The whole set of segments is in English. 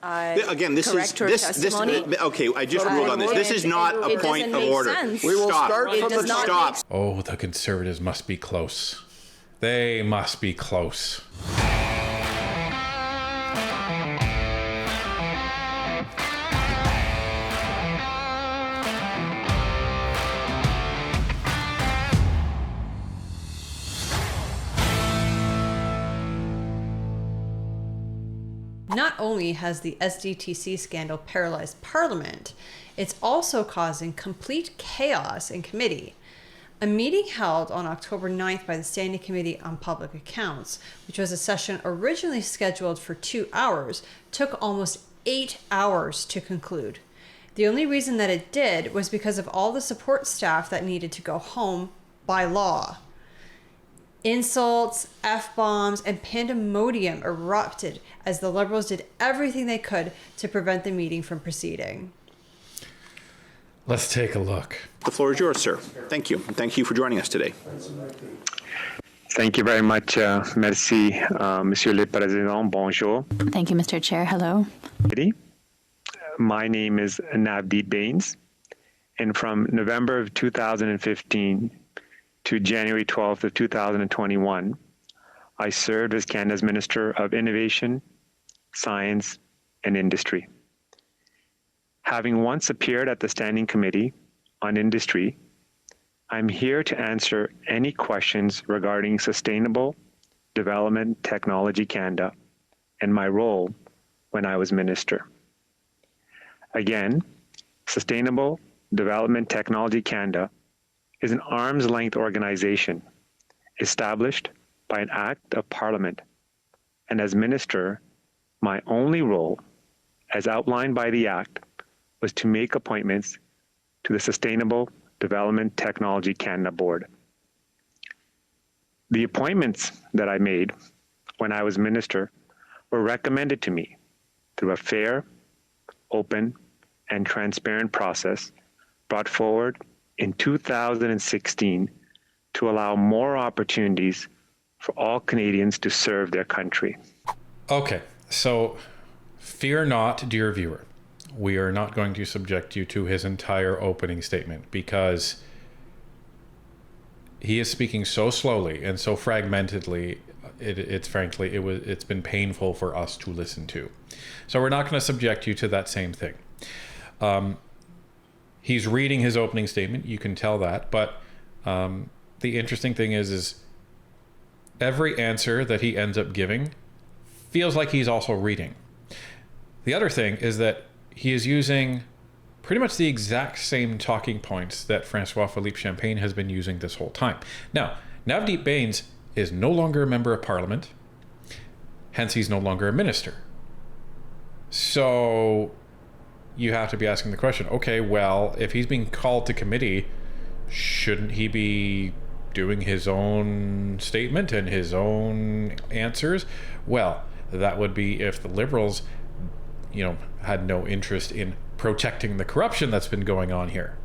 Again, this is okay. I just So ruled on this. This is not a point of order. We will start from the stop. Oh, the Conservatives must be close. They must be close. Not only has the SDTC scandal paralyzed Parliament, it's also causing complete chaos in committee. A meeting held on October 9th by the Standing Committee on Public Accounts, which was a session originally scheduled for 2 hours, took almost 8 hours to conclude. The only reason that it did was because of all the support staff that needed to go home by law. Insults, F-bombs, and pandemonium erupted as the Liberals did everything they could to prevent the meeting from proceeding. Let's take a look. The floor is yours, sir. Thank you. And thank you for joining us today. Thank you very much. Merci, Monsieur le Président. Bonjour. Thank you, Mr. Chair. Hello. My name is Navdeep Bains, and from November of 2015 to January 12th of 2021, I served as Canada's Minister of Innovation, Science, and Industry. Having once appeared at the Standing Committee on Industry, I'm here to answer any questions regarding Sustainable Development Technology Canada and my role when I was Minister. Again, Sustainable Development Technology Canada is an arm's-length organization established by an Act of Parliament, and as Minister, my only role, as outlined by the Act, was to make appointments to the Sustainable Development Technology Canada Board. The appointments that I made when I was Minister were recommended to me through a fair, open, and transparent process brought forward in 2016 to allow more opportunities for all Canadians to serve their country. Okay, so fear not, dear viewer. We are not going to subject you to his entire opening statement because he is speaking so slowly and so fragmentedly. It's been painful for us to listen to. So we're not going to subject you to that same thing. He's reading his opening statement. You can tell that. But the interesting thing is every answer that he ends up giving feels like he's also reading. The other thing is that he is using pretty much the exact same talking points that François-Philippe Champagne has been using this whole time. Now, Navdeep Bains is no longer a member of Parliament. Hence, he's no longer a minister. So you have to be asking the question, okay, well, if he's being called to committee, shouldn't he be doing his own statement and his own answers? Well, that would be if the Liberals, had no interest in protecting the corruption that's been going on here.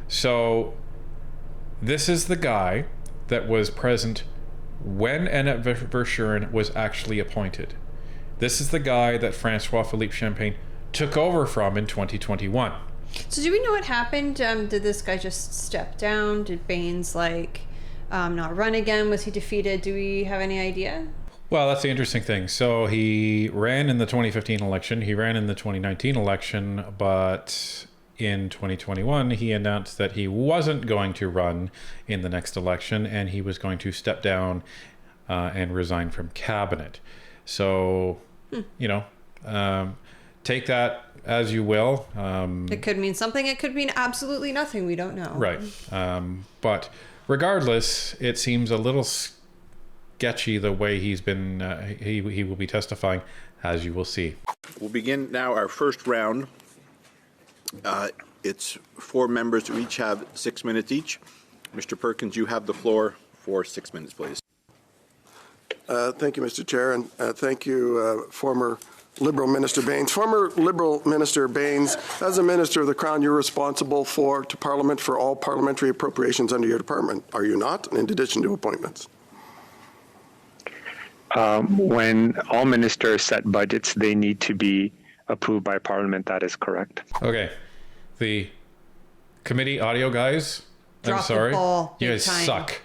So this is the guy that was present when Annette Verschuren was actually appointed. This is the guy that François-Philippe Champagne took over from in 2021. So do we know what happened? Did this guy just step down? Did Bains not run again? Was he defeated? Do we have any idea? Well, that's the interesting thing. So he ran in the 2015 election. He ran in the 2019 election, but in 2021, he announced that he wasn't going to run in the next election and he was going to step down and resign from cabinet. So, take that as you will. It could mean something. It could mean absolutely nothing. We don't know. Right. But regardless, it seems a little sketchy the way he's been, he will be testifying, as you will see. We'll begin now our first round. It's 4 members who each have 6 minutes each. Mr. Perkins, you have the floor for 6 minutes, please. Thank you, Mr. Chair, and thank you, former Liberal Minister Bains. Former Liberal Minister Bains, as a Minister of the Crown, you're responsible to Parliament for all parliamentary appropriations under your department, are you not, in addition to appointments? when all ministers set budgets, they need to be approved by Parliament. That is correct. Okay. The committee audio guys, Drop I'm sorry. the ball. You big guys time. suck.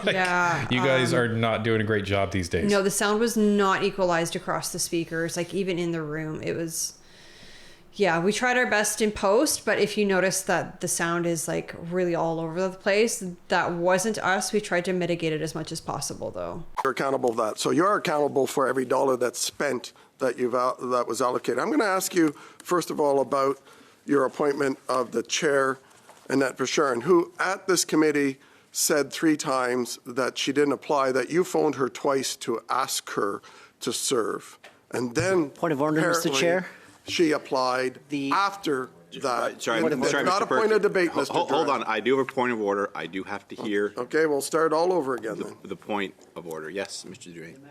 Yeah. You guys are not doing a great job these days. No, the sound was not equalized across the speakers, like even in the room. It was, yeah, we tried our best in post, but if you notice that the sound is like really all over the place, that wasn't us. We tried to mitigate it as much as possible, though. You're accountable for that. So you're accountable for every dollar that's spent that that was allocated. I'm going to ask you, first of all, about your appointment of the chair, Annette Verschuren, who at this committee said 3 times that she didn't apply, that you phoned her twice to ask her to serve. And then Point of order, Mr. apparently Chair. She applied after that. Sorry, It's sorry, not Mr. a point of debate, Mr. Hold on. Duran. I do have a point of order. I do have to hear Okay, we'll start all over again then. the point of order. Yes, Mr. Duran.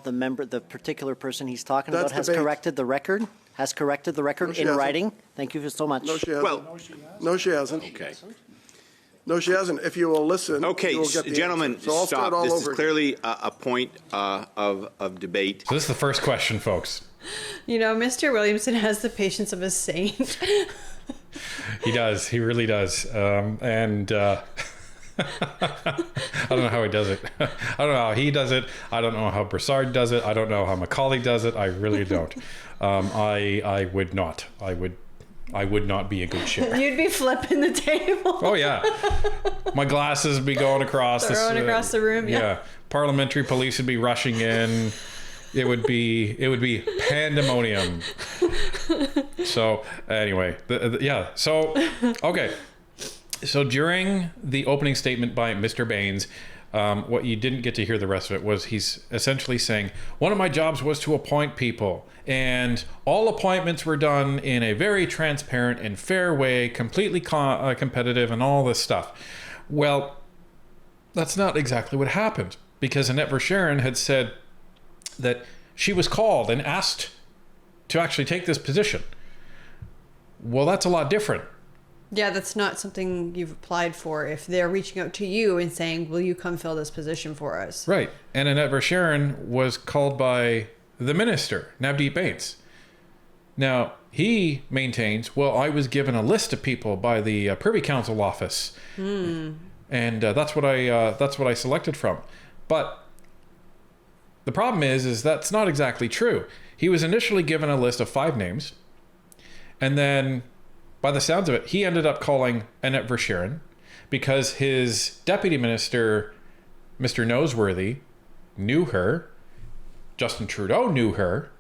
The particular person he's talking That's about has debate. corrected the record, she in hasn't. writing. Thank you so much. No, she hasn't. Well, No, she hasn't. okay. No, she hasn't. If you will listen, Okay, you will get the gentlemen, answer. So I'll start stop. all This is over again. clearly a point of debate. So this is the first question, folks. You know, Mr. Williamson has the patience of a saint. He does. He really does. I don't know how he does it. I don't know how he does it. I don't know how Broussard does it. I don't know how Macaulay does it. I really don't. I would not. I would not be a good chair. You'd be flipping the table. Oh yeah, my glasses would be going across. Throwing across the room. Yeah. Parliamentary police would be rushing in. It would be pandemonium. So anyway, yeah. So okay. So during the opening statement by Mr. Baines, what you didn't get to hear the rest of it was he's essentially saying, one of my jobs was to appoint people, and all appointments were done in a very transparent and fair way, completely competitive and all this stuff. Well, that's not exactly what happened, because Annette Verschuren had said that she was called and asked to actually take this position. Well, that's a lot different. Yeah, that's not something you've applied for if they're reaching out to you and saying, will you come fill this position for us? Right. And Annette Verschuren was called by the minister, Navdeep Bains. Now, he maintains, well, I was given a list of people by the Privy Council office. And that's what I selected from. But the problem is that's not exactly true. He was initially given a list of 5 names, and then by the sounds of it, he ended up calling Annette Verschuren because his deputy minister, Mr. Noseworthy, knew her. Justin Trudeau knew her.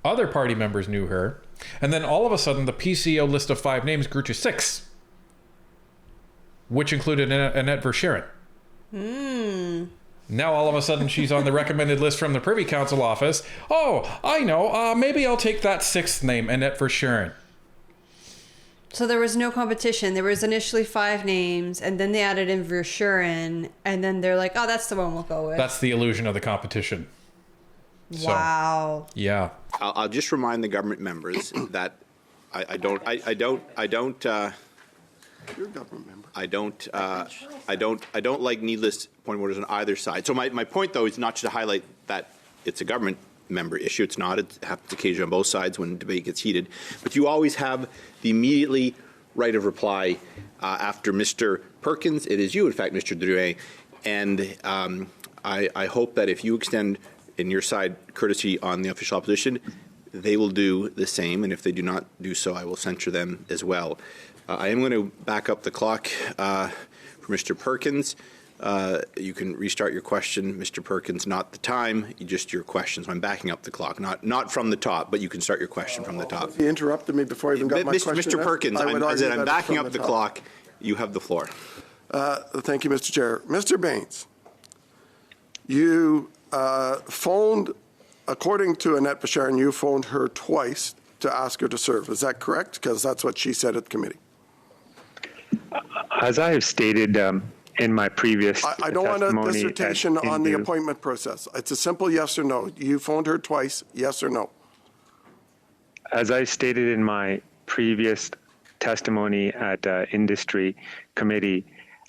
Other party members knew her. And then all of a sudden, the PCO list of 5 names grew to 6, which included Annette Verschuren. Now all of a sudden, she's on the recommended list from the Privy Council office. Oh, I know. Maybe I'll take that 6th name, Annette Verschuren. So there was no competition. There was initially 5 names, and then they added in Verschuren, and then they're like, oh, that's the one we'll go with. That's the illusion of the competition. Wow. So, yeah. I'll just remind the government members that I don't You're a government member. I don't like needless point of orders on either side. So my point, though, is not to highlight that it's a government member issue. It's not. It happens occasionally on both sides when debate gets heated. But you always have the immediately right of reply after Mr. Perkins. It is you, in fact, Mr. Drouin. And I hope that if you extend, in your side, courtesy on the official opposition, they will do the same. And if they do not do so, I will censure them as well. I am going to back up the clock for Mr. Perkins. You can restart your question, Mr. Perkins, not the time, just your questions. I'm backing up the clock, not from the top, but you can start your question from the top. He interrupted me before I even got my question. Mr. Perkins, I'm backing up the clock. You have the floor. Thank you, Mr. Chair. Mr. Baines, you phoned, according to Annette Verschuren, you phoned her twice to ask her to serve. Is that correct? Because that's what she said at the committee. As I have stated in my previous I don't want a testimony dissertation at on the Hindu, appointment process. It's a simple yes or no. You phoned her twice, yes or no? As I stated in my previous testimony at industry committee,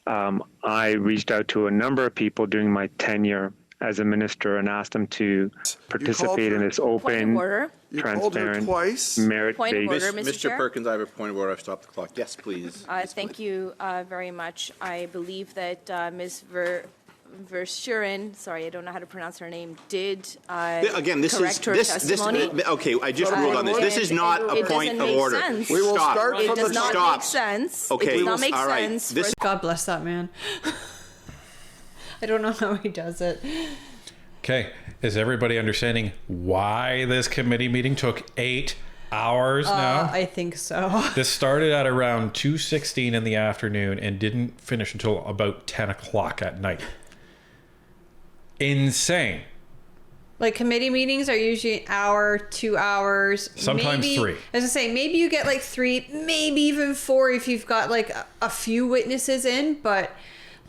I reached out to a number of people during my tenure as a minister and asked him to participate in this Point of open, order. You called her transparent, twice. Point of merit-based. order, Mr. Mr. Chair. Perkins, I have a point of order. I've stopped the clock. Yes, please. Thank you very much. I believe that Ms. Verschuren, sorry, I don't know how to pronounce her name, did Again, this is correct her this. testimony. Okay, I just ruled on this. This is not a It point doesn't of make order. sense. We will Stop. start It from the does not Stop. make sense. Okay, It does not make all right. sense. This God bless that man. I don't know how he does it. Okay, is everybody understanding why this committee meeting took 8 hours now? I think so. This started at around 2:16 in the afternoon and didn't finish until about 10 o'clock at night. Insane. Like committee meetings are usually an hour, 2 hours. Sometimes maybe, 3. As I say, maybe you get like 3, maybe even 4 if you've got like a few witnesses in, but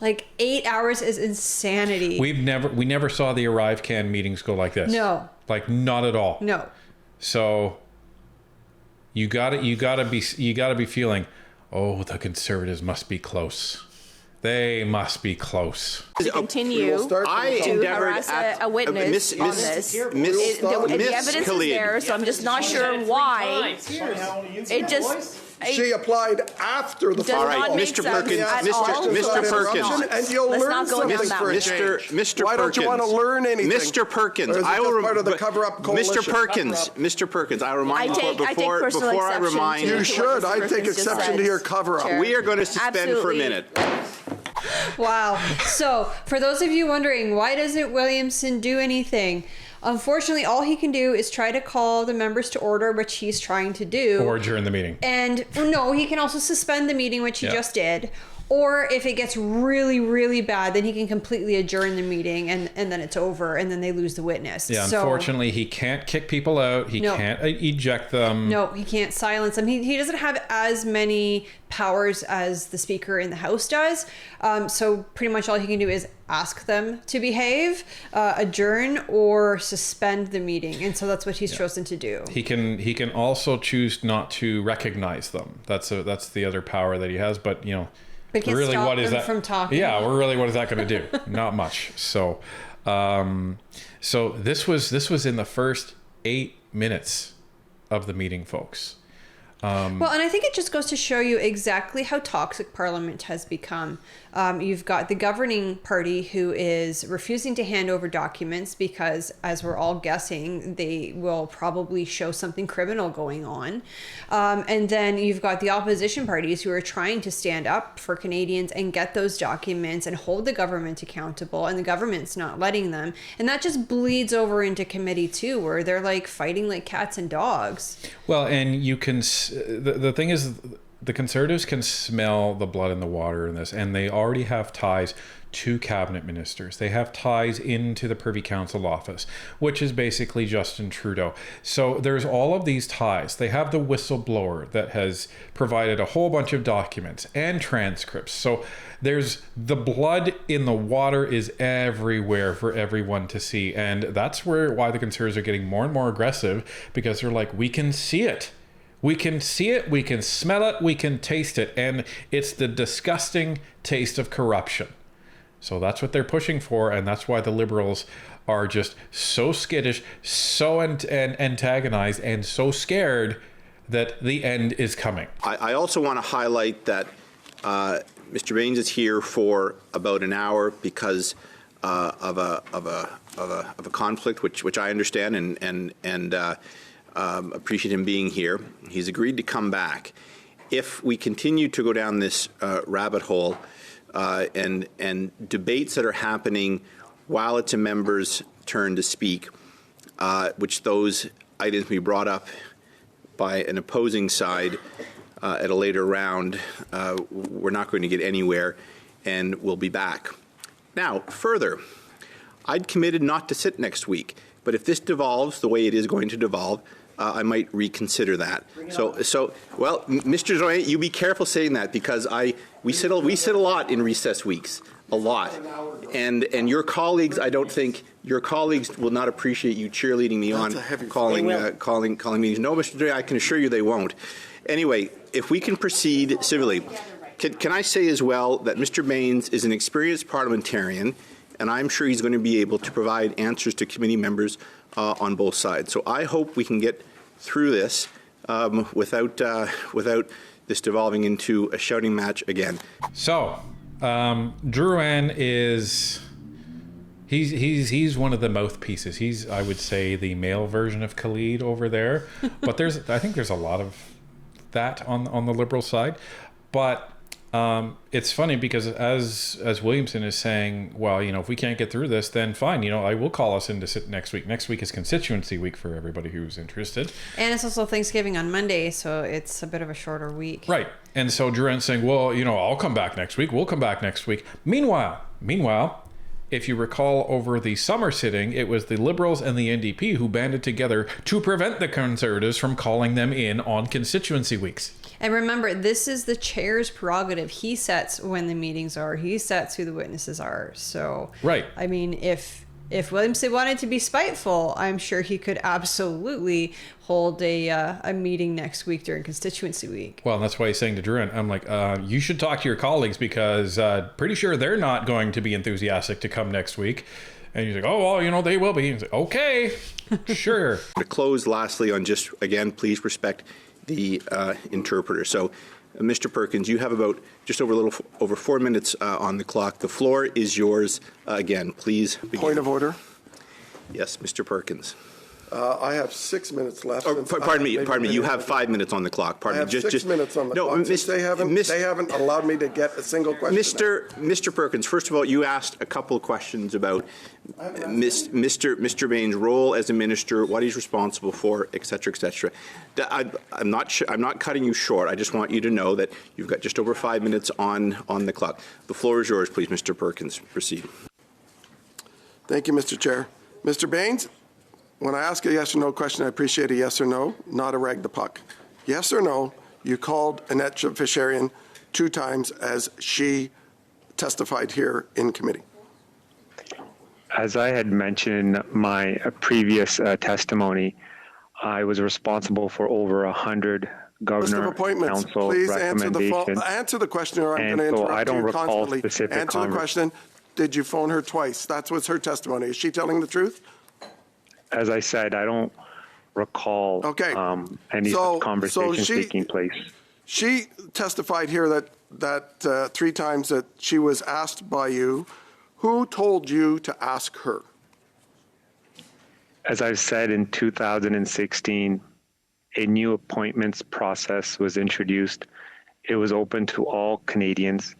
like 8 hours is insanity. We never saw the ArriveCan meetings go like this. No. Like not at all. No. So you gotta be feeling, oh, the Conservatives must be close. They must be close. To continue I to endeavored harass at a witness on this. The evidence is there, so I'm just not sure why. It just... She applied after the Does All right, not make Mr. sense Perkins, at Mr. all. Mr. Perkins. And you'll Let's learn not go something down that for a road. change. Mr. Why don't you want to Perkins. learn anything? Mr. Perkins, Or is it I just will part of the cover-up coalition? Mr. Perkins, Cover-up. Mr. Perkins, I remind I take before personal I exception remind to You what should. Mr. I take Perkins just exception to said, your cover-up. Chair. we are going to suspend for a Absolutely. minute. Wow. So, for those of you wondering, why doesn't Williamson do anything? Unfortunately, all he can do is try to call the members to order, which he's trying to do. Or during the meeting. And no, he can also suspend the meeting, which he Yeah. just did. Or if it gets really, really bad, then he can completely adjourn the meeting and then it's over and then they lose the witness. Yeah, So, unfortunately, he can't kick people out. He No. can't eject them. no, he can't silence them. He doesn't have as many powers as the Speaker in the House does. So pretty much all he can do is ask them to behave, adjourn, or suspend the meeting. And so that's what he's chosen to do. He can also choose not to recognize them. That's the other power that he has. But But he can't really, stop what is them that from talking. Yeah, well, really, what is that going to do? Not much. So, so this was in the first 8 minutes of the meeting, folks. Well, and I think it just goes to show you exactly how toxic Parliament has become. You've got the governing party who is refusing to hand over documents because, as we're all guessing, they will probably show something criminal going on. And then you've got the opposition parties who are trying to stand up for Canadians and get those documents and hold the government accountable, and the government's not letting them. And that just bleeds over into committee too, where they're like fighting like cats and dogs. Well, and you can. The thing is, the Conservatives can smell the blood in the water in this, and they already have ties to cabinet ministers. They have ties into the Privy Council office, which is basically Justin Trudeau. So there's all of these ties. They have the whistleblower that has provided a whole bunch of documents and transcripts. So there's the blood in the water is everywhere for everyone to see. And that's why the Conservatives are getting more and more aggressive, because they're like, we can see it. We can see it, we can smell it, we can taste it, and it's the disgusting taste of corruption. So that's what they're pushing for, and that's why the Liberals are just so skittish, so antagonized, and so scared that the end is coming. I also want to highlight that Mr. Baines is here for about an hour because of a conflict, which I understand and appreciate him being here. He's agreed to come back. If we continue to go down this rabbit hole and debates that are happening while it's a member's turn to speak, which those items be brought up by an opposing side at a later round, we're not going to get anywhere, and we'll be back. Now, further, I'd committed not to sit next week, but if this devolves the way it is going to devolve, I might reconsider that. Well, Mr. Joyet, you be careful saying that, because we sit a lot in recess weeks, a lot, and your colleagues, I don't think your colleagues will not appreciate you cheerleading me on calling meetings. No, Mr. Joyet, I can assure you they won't. Anyway, if we can proceed civilly, can I say as well that Mr. Baines is an experienced parliamentarian. and I'm sure he's going to be able to provide answers to committee members on both sides. So I hope we can get through this without this devolving into a shouting match again. So, Drouin is he's one of the mouthpieces. He's, I would say, the male version of Khalid over there. But I think there's a lot of that on the Liberal side. But it's funny because as Williamson is saying, well, if we can't get through this, then fine. I will call us in to sit next week. Next week is constituency week for everybody who's interested. And it's also Thanksgiving on Monday, so it's a bit of a shorter week. Right. And so Duran's saying, well, I'll come back next week. We'll come back next week. Meanwhile, if you recall, over the summer sitting, it was the Liberals and the NDP who banded together to prevent the Conservatives from calling them in on constituency weeks. And remember, this is the chair's prerogative. He sets when the meetings are. He sets who the witnesses are. So, right. I mean, if Williamson wanted to be spiteful, I'm sure he could absolutely hold a meeting next week during constituency week. Well, and that's why he's saying to Duran, I'm like, you should talk to your colleagues because pretty sure they're not going to be enthusiastic to come next week. And he's like, oh, well, they will be. He's like, okay, sure. To close lastly on just, again, please respect the interpreter. So, Mr. Perkins, you have about just over 4 minutes on the clock. The floor is yours. Again, please begin. Point of order. Yes, Mr. Perkins. I have 6 minutes left. Pardon me. You have 5 minutes on the clock. Pardon me. I have 6 minutes on the clock. They haven't allowed me to get a single question. Mr. Perkins, first of all, you asked a couple of questions about Mr. Bain's role as a minister, what he's responsible for, et cetera, et cetera. I'm not cutting you short. I just want you to know that you've got just over 5 minutes on the clock. The floor is yours, please, Mr. Perkins. Proceed. Thank you, Mr. Chair. Mr. Baines, when I ask a yes or no question, I appreciate a yes or no, not a rag the puck. Yes or no, you called Annette Fisherian 2 times as she testified here in committee. As I had mentioned in my previous testimony, I was responsible for over 100 governor council please recommendations. Answer the question or I'm going to interrupt you constantly. Answer the question. Did you phone her twice? That was her testimony. Is she telling the truth? As I said, I don't recall any conversation taking place. She testified here that 3 times that she was asked by you. Who told you to ask her? As I've said, in 2016, a new appointments process was introduced. It was open to all Canadians.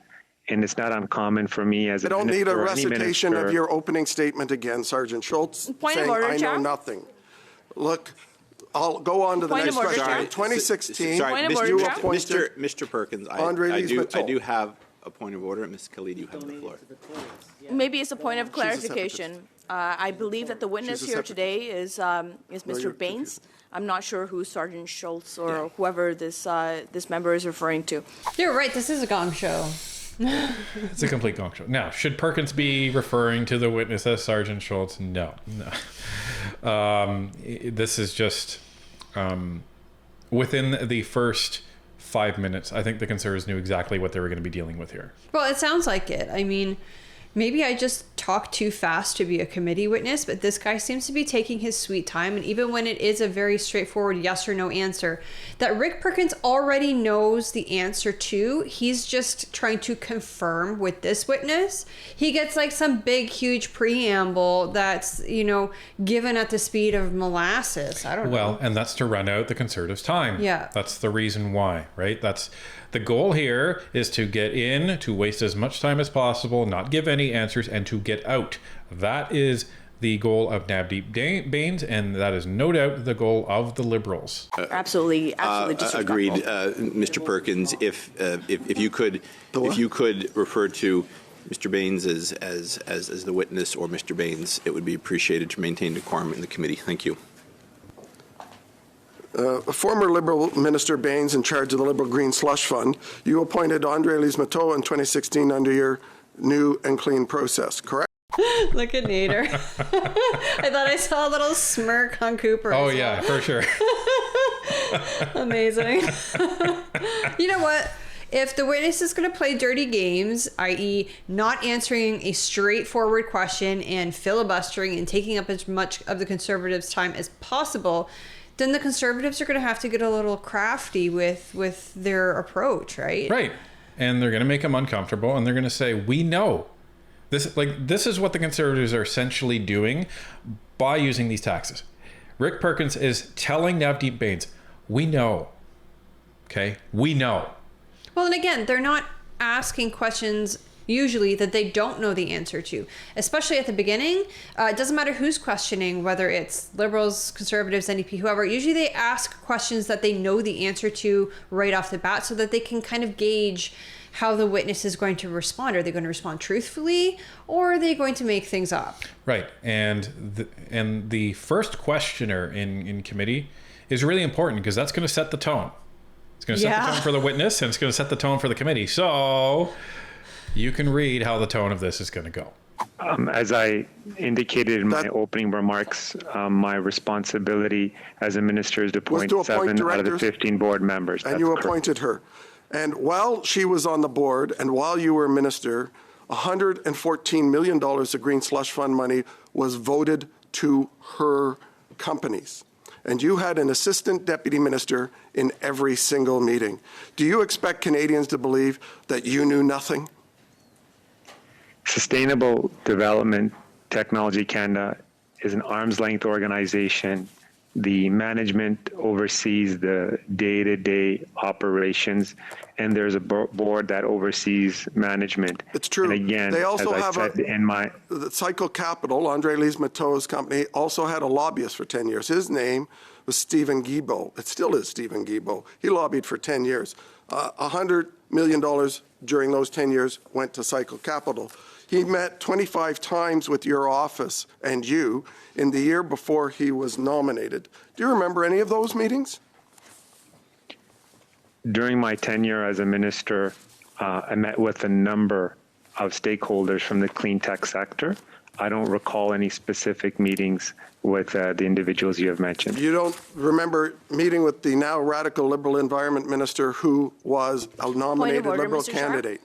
And it's not uncommon for me as a minister. I don't need a recitation of your opening statement again, Sergeant Schultz, saying I know nothing. Look, I'll go on to the next question. In 2016, you appointed Mr. Perkins, I do have a point of order. Ms. Khalid, you have the floor. Maybe it's a point of clarification. I believe that the witness here today is Mr. Baines. I'm not sure who Sergeant Schultz or whoever this member is referring to. You're right. This is a gong show. It's a complete gong show. Now, should Perkins be referring to the witness as Sergeant Schultz? No. This is just within the first 5 minutes, I think the Conservatives knew exactly what they were going to be dealing with here. Well, it sounds like it. I mean, maybe I just talk too fast to be a committee witness, but this guy seems to be taking his sweet time. And even when it is a very straightforward yes or no answer that Rick Perkins already knows the answer to, he's just trying to confirm with this witness. He gets like some big, huge preamble that's, given at the speed of molasses. I don't know. Well, and that's to run out the Conservatives' time. Yeah. That's the reason why, right? That's the goal here, is to get in, to waste as much time as possible, not give any answers, and to get out. That is the goal of Navdeep Baines, and that is no doubt the goal of the Liberals. Absolutely disrespectful. Agreed, Mr. Perkins. If you could refer to Mr. Baines as the witness or Mr. Baines, it would be appreciated to maintain decorum in the committee. Thank you. Former Liberal Minister Baines, in charge of the Liberal Green Slush Fund, you appointed Andre Lise-Matoa in 2016 under your new and clean process, correct? Look at Nader. I thought I saw a little smirk on Cooper. Oh, yeah, for sure. Amazing. You know what? If the witness is going to play dirty games, i.e. not answering a straightforward question and filibustering and taking up as much of the Conservatives' time as possible, then the Conservatives are going to have to get a little crafty with their approach, right? Right. And they're going to make them uncomfortable, and they're going to say, we know. This is what the Conservatives are essentially doing by using these taxes. Rick Perkins is telling Navdeep Bains, we know. Okay? We know. Well, and again, they're not asking questions usually that they don't know the answer to, especially at the beginning. It doesn't matter who's questioning, whether it's Liberals, Conservatives, NDP, whoever. Usually they ask questions that they know the answer to right off the bat so that they can kind of gauge how the witness is going to respond. Are they going to respond truthfully, or are they going to make things up? Right. And the first questioner in committee is really important because that's going to set the tone. It's going to set the tone for the witness, and it's going to set the tone for the committee. So you can read how the tone of this is going to go. As I indicated in my opening remarks, my responsibility as a minister is to appoint 7 out of the 15 board members. And you appointed her. And while she was on the board and while you were minister, $114 million of green slush fund money was voted to her companies. And you had an assistant deputy minister in every single meeting. Do you expect Canadians to believe that you knew nothing? Sustainable Development Technology Canada is an arm's length organization. The management oversees the day-to-day operations, and there's a board that oversees management. It's true. And again, they also as have I said in my... The Cycle Capital, Andre Lise-Mateau's company, also had a lobbyist for 10 years. His name was Stephen Guilbeault. It still is Stephen Guilbeault. He lobbied for 10 years. $100 million during those 10 years went to Cycle Capital. He met 25 times with your office and you in the year before he was nominated. Do you remember any of those meetings? During my tenure as a minister, I met with a number of stakeholders from the clean tech sector. I don't recall any specific meetings with the individuals you have mentioned. You don't remember meeting with the now radical Liberal Environment Minister who was a nominated Liberal candidate?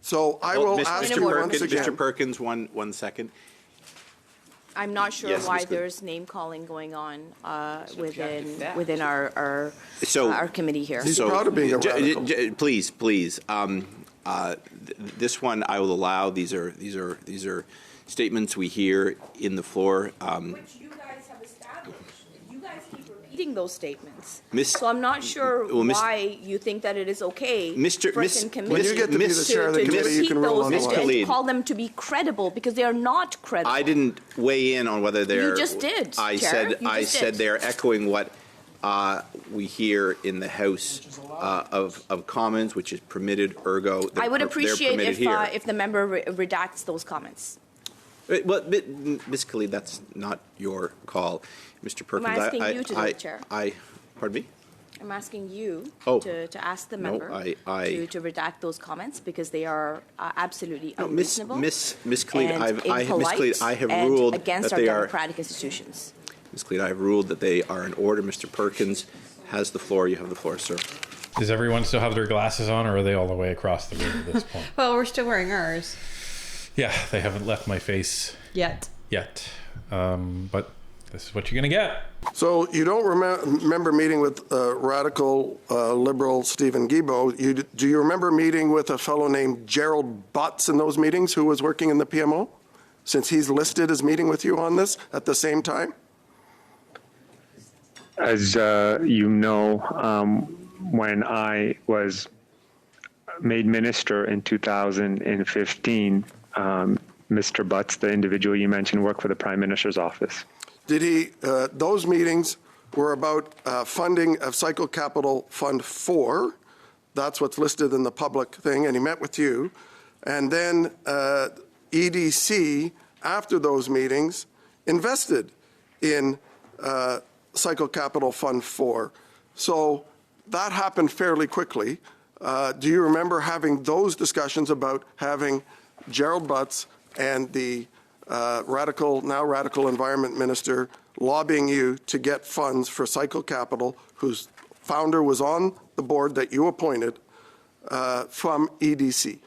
So I will ask you once again. Mr. Perkins, one second. I'm not sure Yes, why Ms. there's name calling going on within our committee here. He's proud of being a radical. Please. This one I will allow. These are statements we hear in the floor. Which you guys have established. You guys keep repeating those statements. So I'm not sure why you think that it is okay for us in committee when you get to be the chair of the committee, you can roll on the line. And call them to be credible because they are not credible. I didn't weigh in on whether they're. You just did, I said they're echoing what we hear in the House of Commons, which is permitted. Ergo, I would appreciate if the member redacts those comments. Well, Ms. Khalid, that's not your call, Mr. Perkins. I'm asking you to do it, Chair. Pardon me? I'm asking you to ask the member to redact those comments because they are absolutely unreasonable. Ms. Khalid, I have and ruled against that our they are democratic institutions. Ms. Khalid, I have ruled that they are in order. Mr. Perkins has the floor. You have the floor, sir. Does everyone still have their glasses on, or are they all the way across the room at this point? Well, we're still wearing ours. Yeah, they haven't left my face Yet. But this is what you're going to get. So you don't remember meeting with radical Liberal Stephen Guilbeault. Do you remember meeting with a fellow named Gerald Butts in those meetings who was working in the PMO? Since he's listed as meeting with you on this at the same time? As you know, when I was made minister in 2015, Mr. Butts, the individual you mentioned, worked for the Prime Minister's office. Did he, those meetings were about funding of Cycle Capital Fund 4. That's what's listed in the public thing, and he met with you. And then EDC, after those meetings, invested in Cycle Capital Fund 4. So that happened fairly quickly. Do you remember having those discussions about having Gerald Butts and the now radical environment minister lobbying you to get funds for Cycle Capital, whose founder was on the board that you appointed from EDC?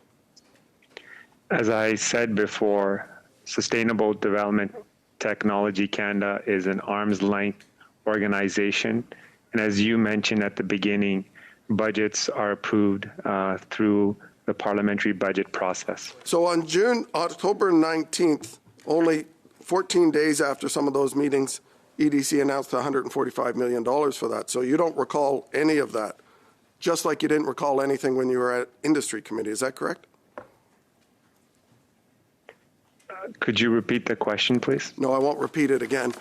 As I said before, Sustainable Development Technology Canada is an arm's length organization. And as you mentioned at the beginning, budgets are approved through the parliamentary budget process. So on October 19th, only 14 days after some of those meetings, EDC announced $145 million for that. So you don't recall any of that, just like you didn't recall anything when you were at industry committee. Is that correct? Could you repeat the question, please? No, I won't repeat it again.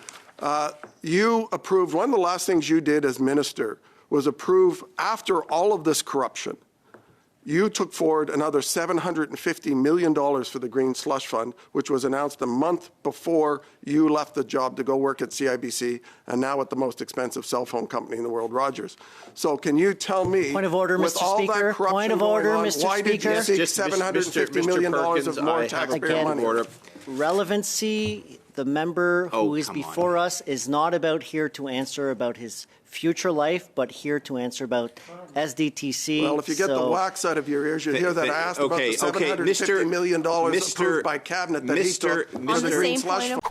You approved, one of the last things you did as minister was approve, after all of this corruption, you took forward another $750 million for the Green Slush Fund, which was announced a month before you left the job to go work at CIBC and now at the most expensive cell phone company in the world, Rogers. So can you tell me, Point of order, with Mr. all Speaker. that corruption Point of going order, on, Mr. why did you Speaker. seek $750 million of more taxpayer money? Relevancy, the member who is before us is not about here to answer about his future life, but here to answer about SDTC. Well, if you get the wax out of your ears, you hear that I asked about the $750 million approved by cabinet that he took for the Green Slush Fund.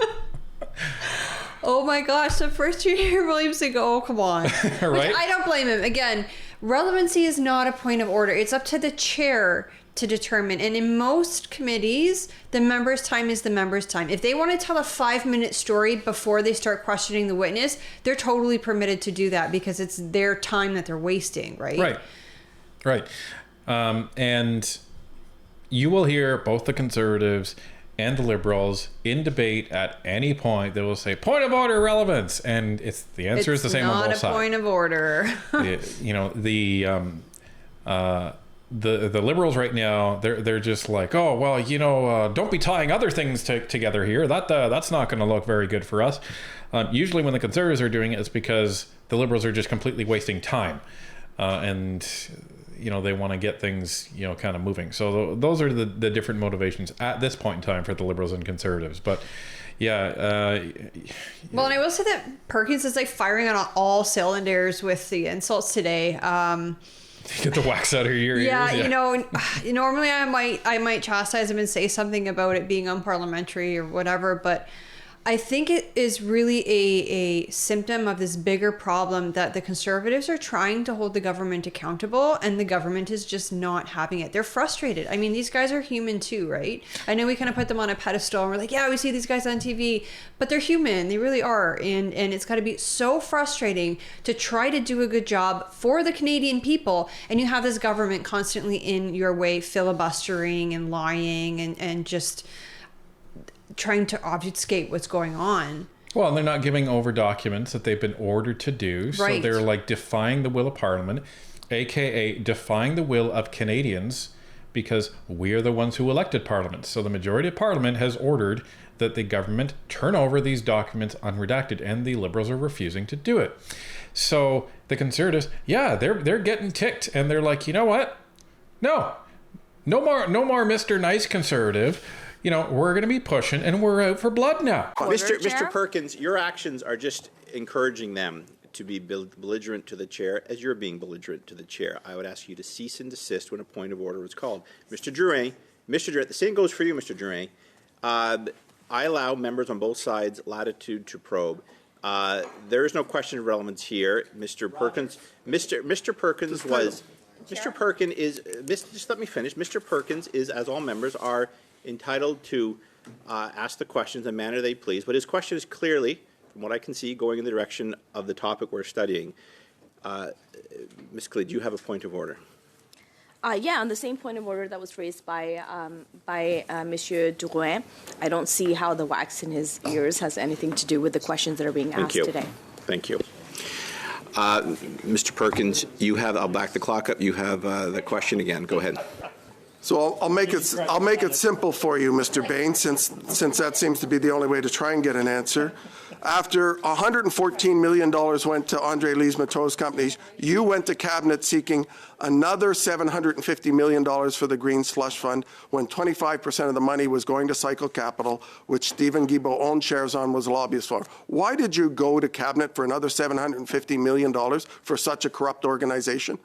Oh my gosh, the first you hear Williamson go, oh, come on. Right? Which I don't blame him. Again, relevancy is not a point of order. It's up to the chair to determine. And in most committees, the member's time is the member's time. If they want to tell a 5-minute story before they start questioning the witness, they're totally permitted to do that because it's their time that they're wasting, right? Right. And you will hear both the Conservatives and the Liberals in debate at any point. They will say, point of order, relevance. And the answer is the same on both sides. It's not a point of order. The Liberals right now, they're just like, oh, well, don't be tying other things together here. That's not going to look very good for us. Usually when the Conservatives are doing it, it's because the Liberals are just completely wasting time. And they want to get things, kind of moving. So those are the different motivations at this point in time for the Liberals and Conservatives. But yeah. Well, and I will say that Perkins is like firing on all cylinders with the insults today. Get the wax out of your ears. Yeah, normally I might chastise him and say something about it being unparliamentary or whatever, but I think it is really a symptom of this bigger problem that the Conservatives are trying to hold the government accountable and the government is just not having it. They're frustrated. I mean, these guys are human too, right? I know we kind of put them on a pedestal and we're like, yeah, we see these guys on TV, but they're human. They really are. And it's got to be so frustrating to try to do a good job for the Canadian people and you have this government constantly in your way filibustering and lying and just trying to obfuscate what's going on. Well, and they're not giving over documents that they've been ordered to do. Right. So they're like defying the will of Parliament, aka defying the will of Canadians, because we are the ones who elected Parliament. So the majority of Parliament has ordered that the government turn over these documents unredacted, and the Liberals are refusing to do it. So the Conservatives, they're getting ticked, and they're like, you know what? No more Mr. Nice Conservative. We're going to be pushing, and we're out for blood now. Mr. Perkins, your actions are just encouraging them to be belligerent to the chair as you're being belligerent to the chair. I would ask you to cease and desist when a point of order is called. Mr. Drouin, the same goes for you, Mr. Drouin. I allow members on both sides latitude to probe. There is no question of relevance here. Mr. Perkins, Mr. Perkins was, Mr. Perkins is, just let me finish. Mr. Perkins is, as all members are, entitled to ask the questions in the manner they please, but his question is clearly, from what I can see, going in the direction of the topic we're studying. Ms. Klee, do you have a point of order? On the same point of order that was raised by Monsieur Drouin, I don't see how the wax in his ears has anything to do with the questions that are being asked today. Thank you. Mr. Perkins, I'll back the clock up. You have the question again. Go ahead. So I'll make it simple for you, Mr. Baines, since that seems to be the only way to try and get an answer. After $114 million went to Andre Lise-Matteau's companies, you went to Cabinet seeking another $750 million for the Green Slush Fund when 25% of the money was going to Cycle Capital, which Stephen Guilbeault owned shares on, was a lobbyist for. Why did you go to Cabinet for another $750 million for such a corrupt organization?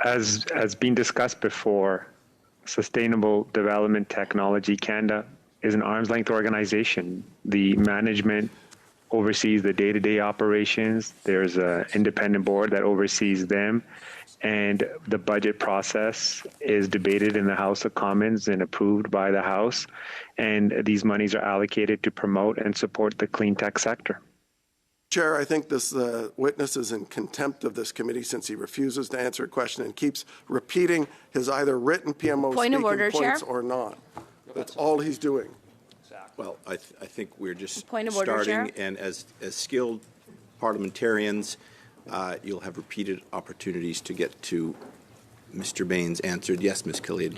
As been discussed before, Sustainable Development Technology Canada is an arm's length organization. The management oversees the day-to-day operations. There's an independent board that oversees them, and the budget process is debated in the House of Commons and approved by the House, and these monies are allocated to promote and support the clean tech sector. Chair, I think this witness is in contempt of this committee since he refuses to answer a question and keeps repeating his either written PMO Point of speaking order, points Chair. or not. That's all he's doing. Well, I think we're just Point of order, starting, Chair. and as skilled parliamentarians, you'll have repeated opportunities to get to Mr. Baines answered. Yes, Ms. Killian.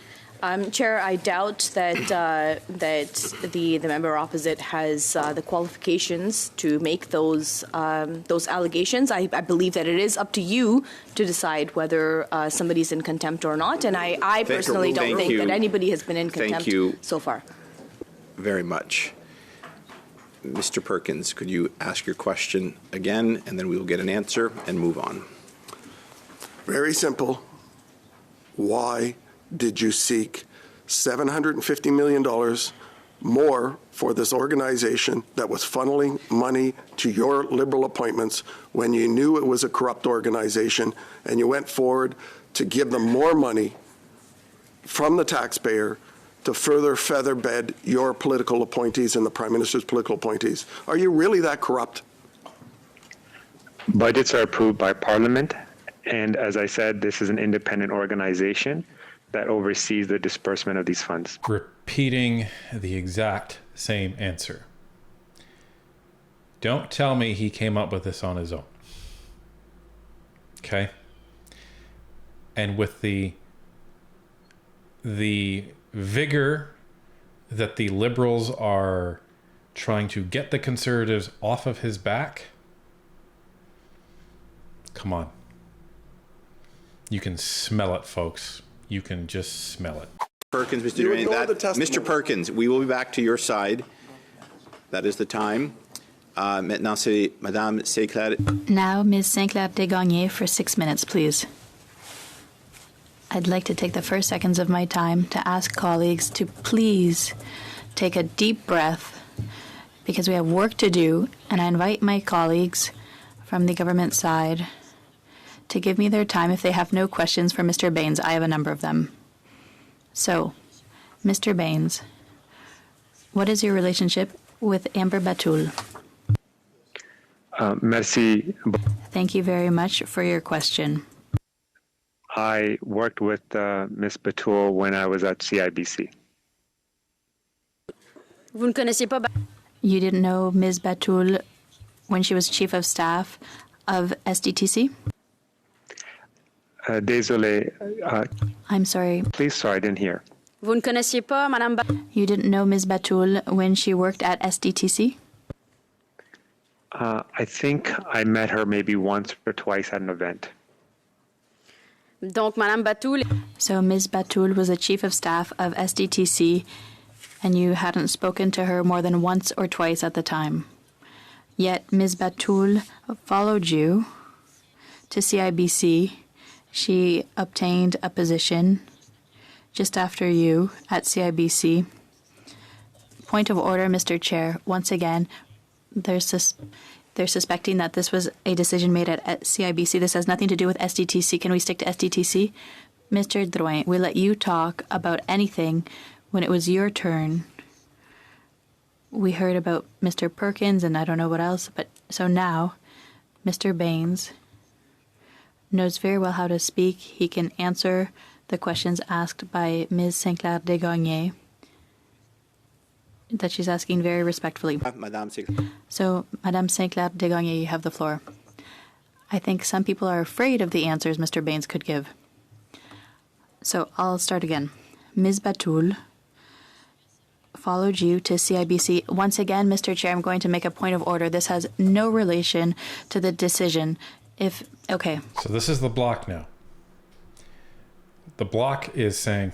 Chair, I doubt that the member opposite has the qualifications to make those allegations. I believe that it is up to you to decide whether somebody's in contempt or not, and I personally don't think that anybody has been in contempt so far. Very much. Mr. Perkins, could you ask your question again, and then we will get an answer and move on. Very simple. Why did you seek $750 million more for this organization that was funneling money to your Liberal appointments when you knew it was a corrupt organization, and you went forward to give them more money from the taxpayer to further feather bed your political appointees and the Prime Minister's political appointees? Are you really that corrupt? Budgets are approved by Parliament, and as I said, this is an independent organization that oversees the disbursement of these funds. Repeating the exact same answer. Don't tell me he came up with this on his own. Okay? And with the vigor that the Liberals are trying to get the Conservatives off of his back, come on. You can smell it, folks. You can just smell it. Perkins, Mr. Perkins, we will be back to your side. That is the time. Maintenant, c'est Madame Sinclair. Now, Ms. Sinclair Desgagnés for 6 minutes, please. I'd like to take the first seconds of my time to ask colleagues to please take a deep breath because we have work to do, and I invite my colleagues from the government side to give me their time if they have no questions for Mr. Baines. I have a number of them. So, Mr. Baines, what is your relationship with Amber Batul? Merci. Thank you very much for your question. I worked with Ms. Batul when I was at CIBC. You didn't know Ms. Batul when she was Chief of Staff of SDTC? Désolé. I'm sorry. Please, sorry, I didn't hear. You didn't know Ms. Batul when she worked at SDTC? I think I met her maybe once or twice at an event. So Ms. Batul was a Chief of Staff of SDTC, and you hadn't spoken to her more than once or twice at the time. Yet Ms. Batul followed you to CIBC. She obtained a position just after you at CIBC. Point of order, Mr. Chair. Once again, they're suspecting that this was a decision made at CIBC. This has nothing to do with SDTC. Can we stick to SDTC? Mr. Drouin, we let you talk about anything when it was your turn. We heard about Mr. Perkins and I don't know what else, but so now Mr. Baines knows very well how to speak. He can answer the questions asked by Ms. Sinclair Desgagnés that she's asking very respectfully. So, Madame Sinclair Desgagnés, you have the floor. I think some people are afraid of the answers Mr. Baines could give. So I'll start again. Ms. Batul followed you to CIBC. Once again, Mr. Chair, I'm going to make a point of order. This has no relation to the decision. Okay. So this is the block now. The block is saying,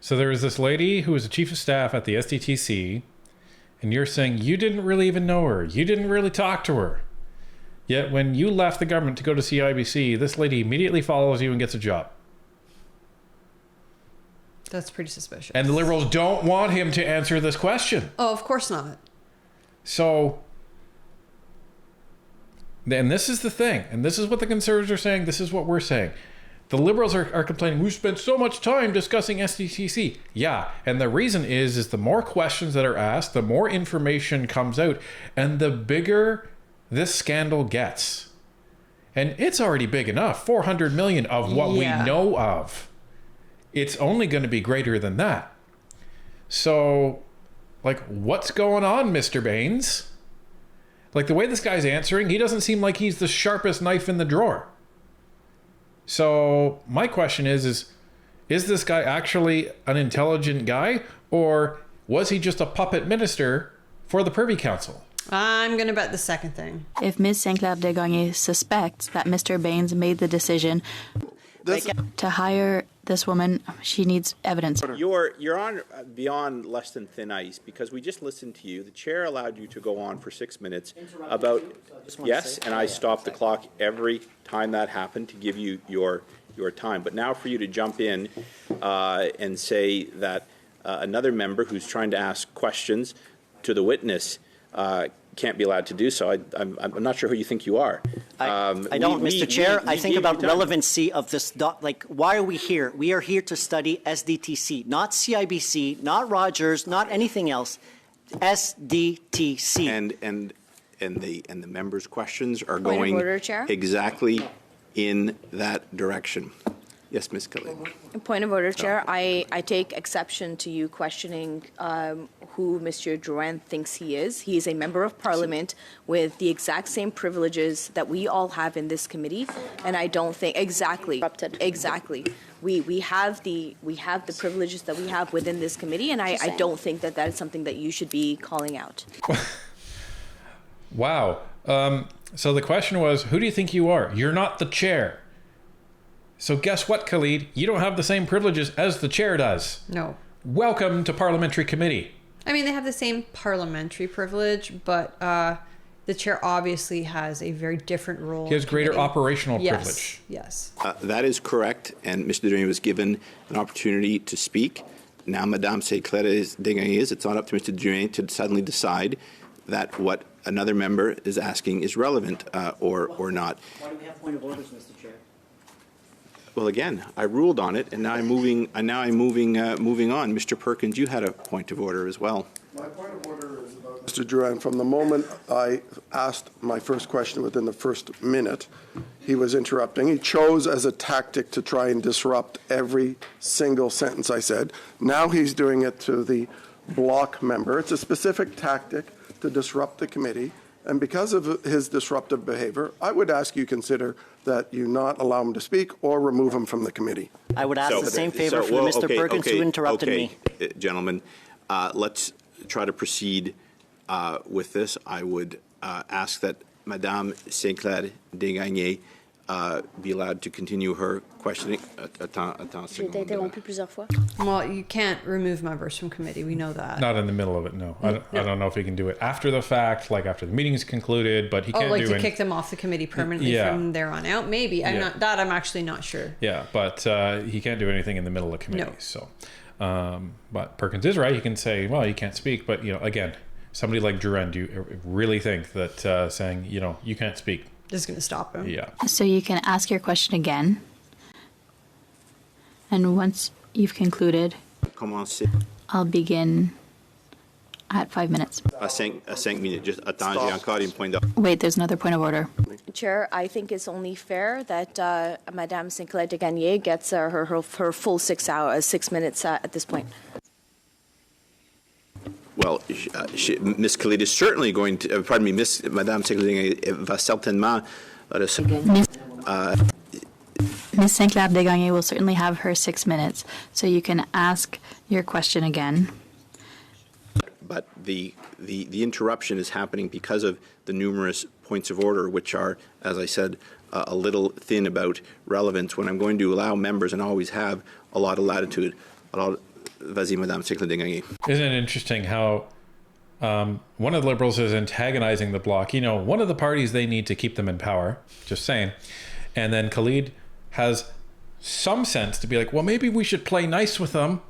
So there was this lady who was the chief of staff at the SDTC, and you're saying you didn't really even know her. You didn't really talk to her. Yet when you left the government to go to CIBC, this lady immediately follows you and gets a job. That's pretty suspicious. And the Liberals don't want him to answer this question. Oh, of course not. So, and this is the thing, and this is what the Conservatives are saying, this is what we're saying. The Liberals are complaining, we spent so much time discussing SDTC. Yeah, and the reason is the more questions that are asked, the more information comes out, and the bigger this scandal gets. And it's already big enough, 400 million of what we know of. It's only going to be greater than that. So, like, what's going on, Mr. Baines? Like, the way this guy's answering, he doesn't seem like he's the sharpest knife in the drawer. So, my question is this guy actually an intelligent guy, or was he just a puppet minister for the Privy Council? I'm going to bet the second thing. If Ms. Sinclair Desgagne suspects that Mr. Baines made the decision to hire this woman, she needs evidence. You're on beyond less than thin ice, because we just listened to you. The chair allowed you to go on for 6 minutes about and I stopped the clock every time that happened to give you your time. But now for you to jump in and say that another member who's trying to ask questions to the witness can't be allowed to do so. I'm not sure who you think you are. I don't, Mr. Chair. I think about relevancy of this. Like, why are we here? We are here to study SDTC, not CIBC, not Rogers, not anything else. SDTC. And the members' questions are Point going of order, Chair. exactly in that direction. Yes, Ms. Kelly. Point of order, Chair. I take exception to you questioning who Mr. Drouin thinks he is. He is a member of Parliament with the exact same privileges that we all have in this committee, and I don't think exactly. We have the privileges that we have within this committee, and I don't think that is something that you should be calling out. Wow. So the question was, who do you think you are? You're not the chair. So guess what, Khalid? You don't have the same privileges as the chair does. No. Welcome to Parliamentary Committee. I mean, they have the same parliamentary privilege, but the chair obviously has a very different role. He has greater operational privilege. Yes. That is correct, and Mr. Drouin was given an opportunity to speak. Now, Madame Sinclair Desgagne, it's not up to Mr. Drouin to suddenly decide that what another member is asking is relevant or not. Why do we have point of orders, Mr. Chair? Well, again, I ruled on it, and now I'm moving on. Mr. Perkins, you had a point of order as well. My point of order is about Mr. Drouin. From the moment I asked my first question within the first minute, he was interrupting. He chose as a tactic to try and disrupt every single sentence I said. Now he's doing it to the block member. It's a specific tactic to disrupt the committee. And because of his disruptive behavior, I would ask you consider that you not allow him to speak or remove him from the committee. I would ask the same favor for Mr. Perkins who interrupted me. Gentlemen, let's try to proceed with this. I would ask that Madame Sinclair Desgagne be allowed to continue her questioning. Well, you can't remove members from committee. We know that. Not in the middle of it, no. I don't know if he can do it after the fact, like after the meeting's concluded, but he can't do it. Kick them off the committee permanently from there on out? Maybe. I'm actually not sure. Yeah, but he can't do anything in the middle of committee. No. So, but Perkins is right. He can say, well, you can't speak. But, again, somebody like Drouin, do you really think that saying, you can't speak? This is going to stop him. Yeah. So you can ask your question again. And once you've concluded, I'll begin at 5 minutes. Wait, there's another point of order. Chair, I think it's only fair that Madame Sinclair Desgagne gets her full 6 minutes at this point. Well, Ms. Khalid is certainly going to, Madame Sinclair va certainement Ms. Sinclair-Desgagnés will certainly have her 6 minutes, so you can ask your question again. But the interruption is happening because of the numerous points of order, which are, as I said, a little thin about relevance, when I'm going to allow members, and always have, a lot of latitude. Vas-y, Madame Sinclair-Desgagnés. Isn't it interesting how one of the Liberals is antagonizing the Bloc? You know, one of the parties, they need to keep them in power. Just saying. And then Khalid has some sense to be like, well, maybe we should play nice with them.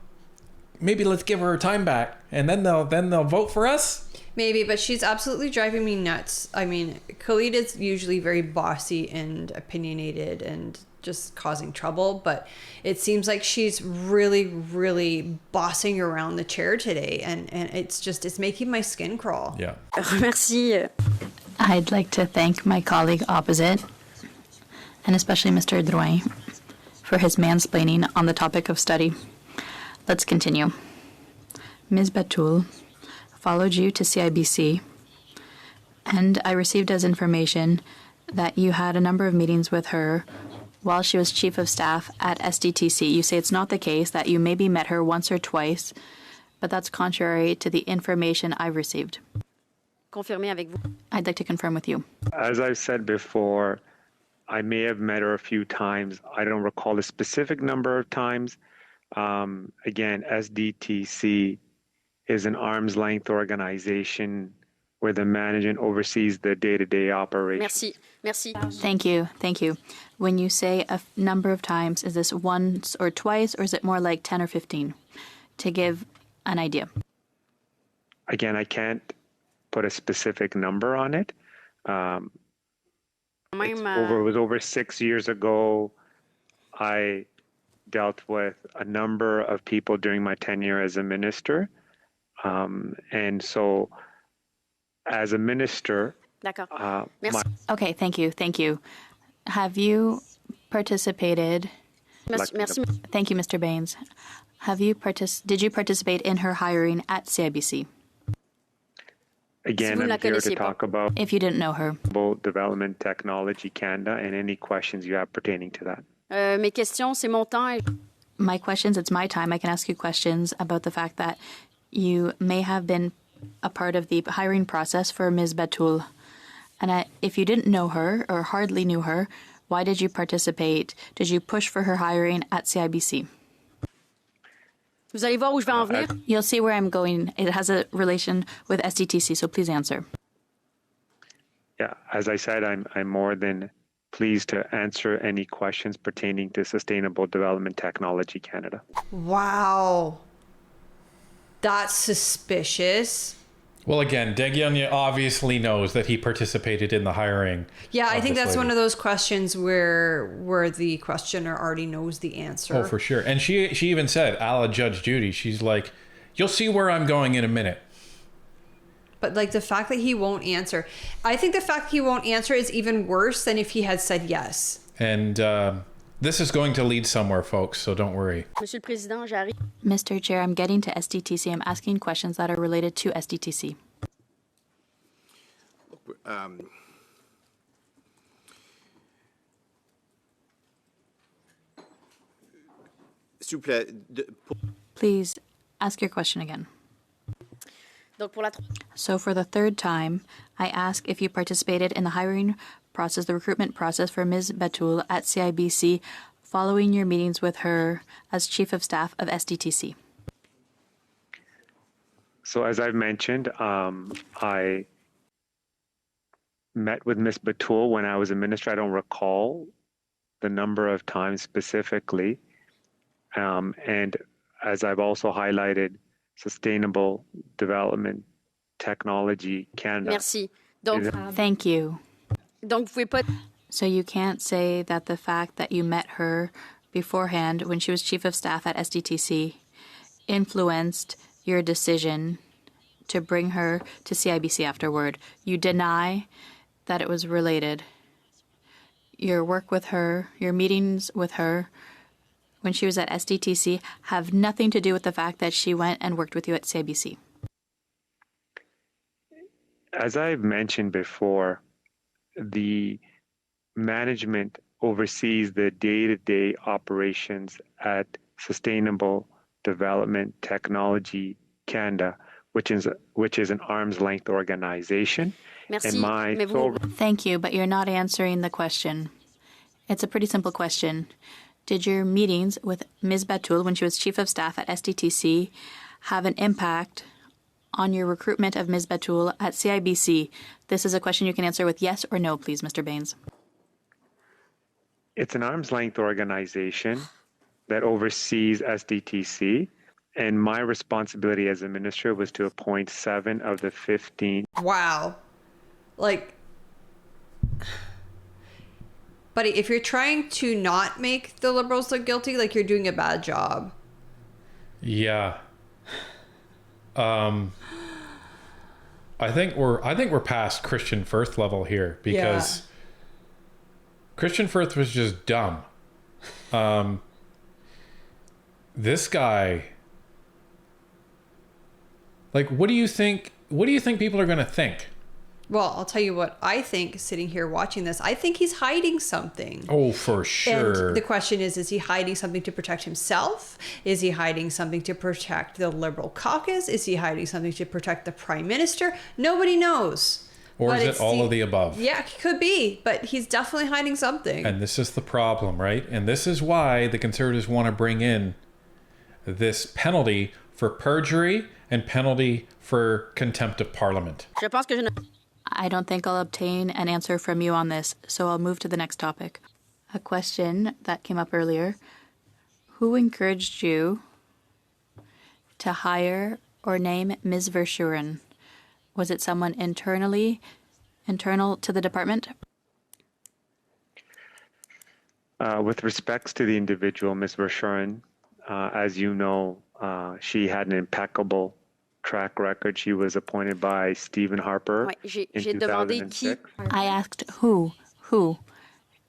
Maybe let's give her time back, and then they'll vote for us. Maybe, but she's absolutely driving me nuts. I mean, Khalid is usually very bossy and opinionated and just causing trouble, but it seems like she's really, really bossing around the chair today, and it's making my skin crawl. Yeah. Merci. I'd like to thank my colleague opposite, and especially Mr. Drouin, for his mansplaining on the topic of study. Let's continue. Ms. Batul followed you to CIBC, and I received as information that you had a number of meetings with her while she was Chief of Staff at SDTC. You say it's not the case, that you maybe met her once or twice, but that's contrary to the information I've received. I'd like to confirm with you. As I've said before, I may have met her a few times. I don't recall a specific number of times. Again, SDTC is an arm's length organization where the management oversees the day-to-day operation. Merci. Thank you. When you say a number of times, is this once or twice, or is it more like 10 or 15? To give an idea. Again, I can't put a specific number on it. It was over 6 years ago. I dealt with a number of people during my tenure as a minister. And so as a minister... Okay, thank you. Have you participated... Thank you, Mr. Baines. Did you participate in her hiring at CIBC? Again, I'm here to talk about... If you didn't know her. Development Technology Canada, and any questions you have pertaining to that. My questions, it's my time. I can ask you questions about the fact that you may have been a part of the hiring process for Ms. Batul. And if you didn't know her or hardly knew her, why did you participate? Did you push for her hiring at CIBC? You'll see where I'm going. It has a relation with SDTC, so please answer. Yeah, as I said, I'm more than pleased to answer any questions pertaining to Sustainable Development Technology Canada. Wow. That's suspicious. Well, again, Desgagnés obviously knows that he participated in the hiring. Yeah, I think that's one of those questions where the questioner already knows the answer. Oh, for sure. And she even said, a la Judge Judy, she's like, you'll see where I'm going in a minute. But like the fact that he won't answer, I think the fact he won't answer is even worse than if he had said yes. And this is going to lead somewhere, folks, so don't worry. Mr. Chair, I'm getting to SDTC. I'm asking questions that are related to SDTC. Please ask your question again. So for the third time, I ask if you participated in the hiring process, the recruitment process for Ms. Batul at CIBC following your meetings with her as Chief of Staff of SDTC. So as I've mentioned, I met with Ms. Batul when I was a minister. I don't recall the number of times specifically. And as I've also highlighted, Sustainable Development Technology Canada. Merci. Thank you. So you can't say that the fact that you met her beforehand when she was Chief of Staff at SDTC influenced your decision to bring her to CIBC afterward. You deny that it was related. Your work with her, your meetings with her when she was at SDTC have nothing to do with the fact that she went and worked with you at CIBC. As I've mentioned before, the management oversees the day-to-day operations at Sustainable Development Technology Canada, which is an arm's length organization. Merci, and my mais sole Thank you, but you're not answering the question. It's a pretty simple question. Did your meetings with Ms. Batul when she was Chief of Staff at SDTC have an impact on your recruitment of Ms. Batul at CIBC? This is a question you can answer with yes or no, please, Mr. Baines. It's an arm's length organization that oversees SDTC, and my responsibility as a minister was to appoint 7 of the 15. Wow. Like, buddy, if you're trying to not make the Liberals look guilty, like, you're doing a bad job. Yeah. I think we're past Christian Firth level here, because Christian Firth was just dumb. This guy, like, what do you think people are going to think? Well, I'll tell you what I think sitting here watching this. I think he's hiding something. Oh, for sure. And the question is he hiding something to protect himself? Is he hiding something to protect the Liberal caucus? Is he hiding something to protect the Prime Minister? Nobody knows. Or is it all of the above? Yeah, it could be, but he's definitely hiding something. And this is the problem, right? And this is why the Conservatives want to bring in this penalty for perjury and penalty for contempt of Parliament. I don't think I'll obtain an answer from you on this, so I'll move to the next topic. A question that came up earlier. Who encouraged you to hire or name Ms. Verschuren? Was it someone internal to the department? With respects to the individual, Ms. Verschuren, as you know, she had an impeccable track record. She was appointed by Stephen Harper in 2006. I asked who. Who?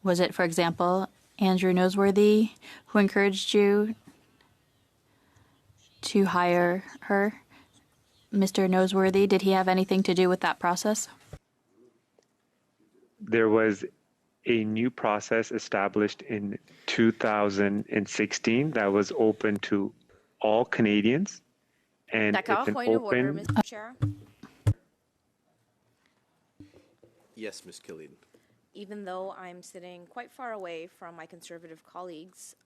Was it, for example, Andrew Noseworthy, who encouraged you to hire her? Mr. Noseworthy, did he have anything to do with that process? There was a new process established in 2016 that was open to all Canadians. And it's an Point of order, open. Mr. Chair. Yes, Ms. Khalid. Even though I'm sitting quite far away from my Conservative colleagues,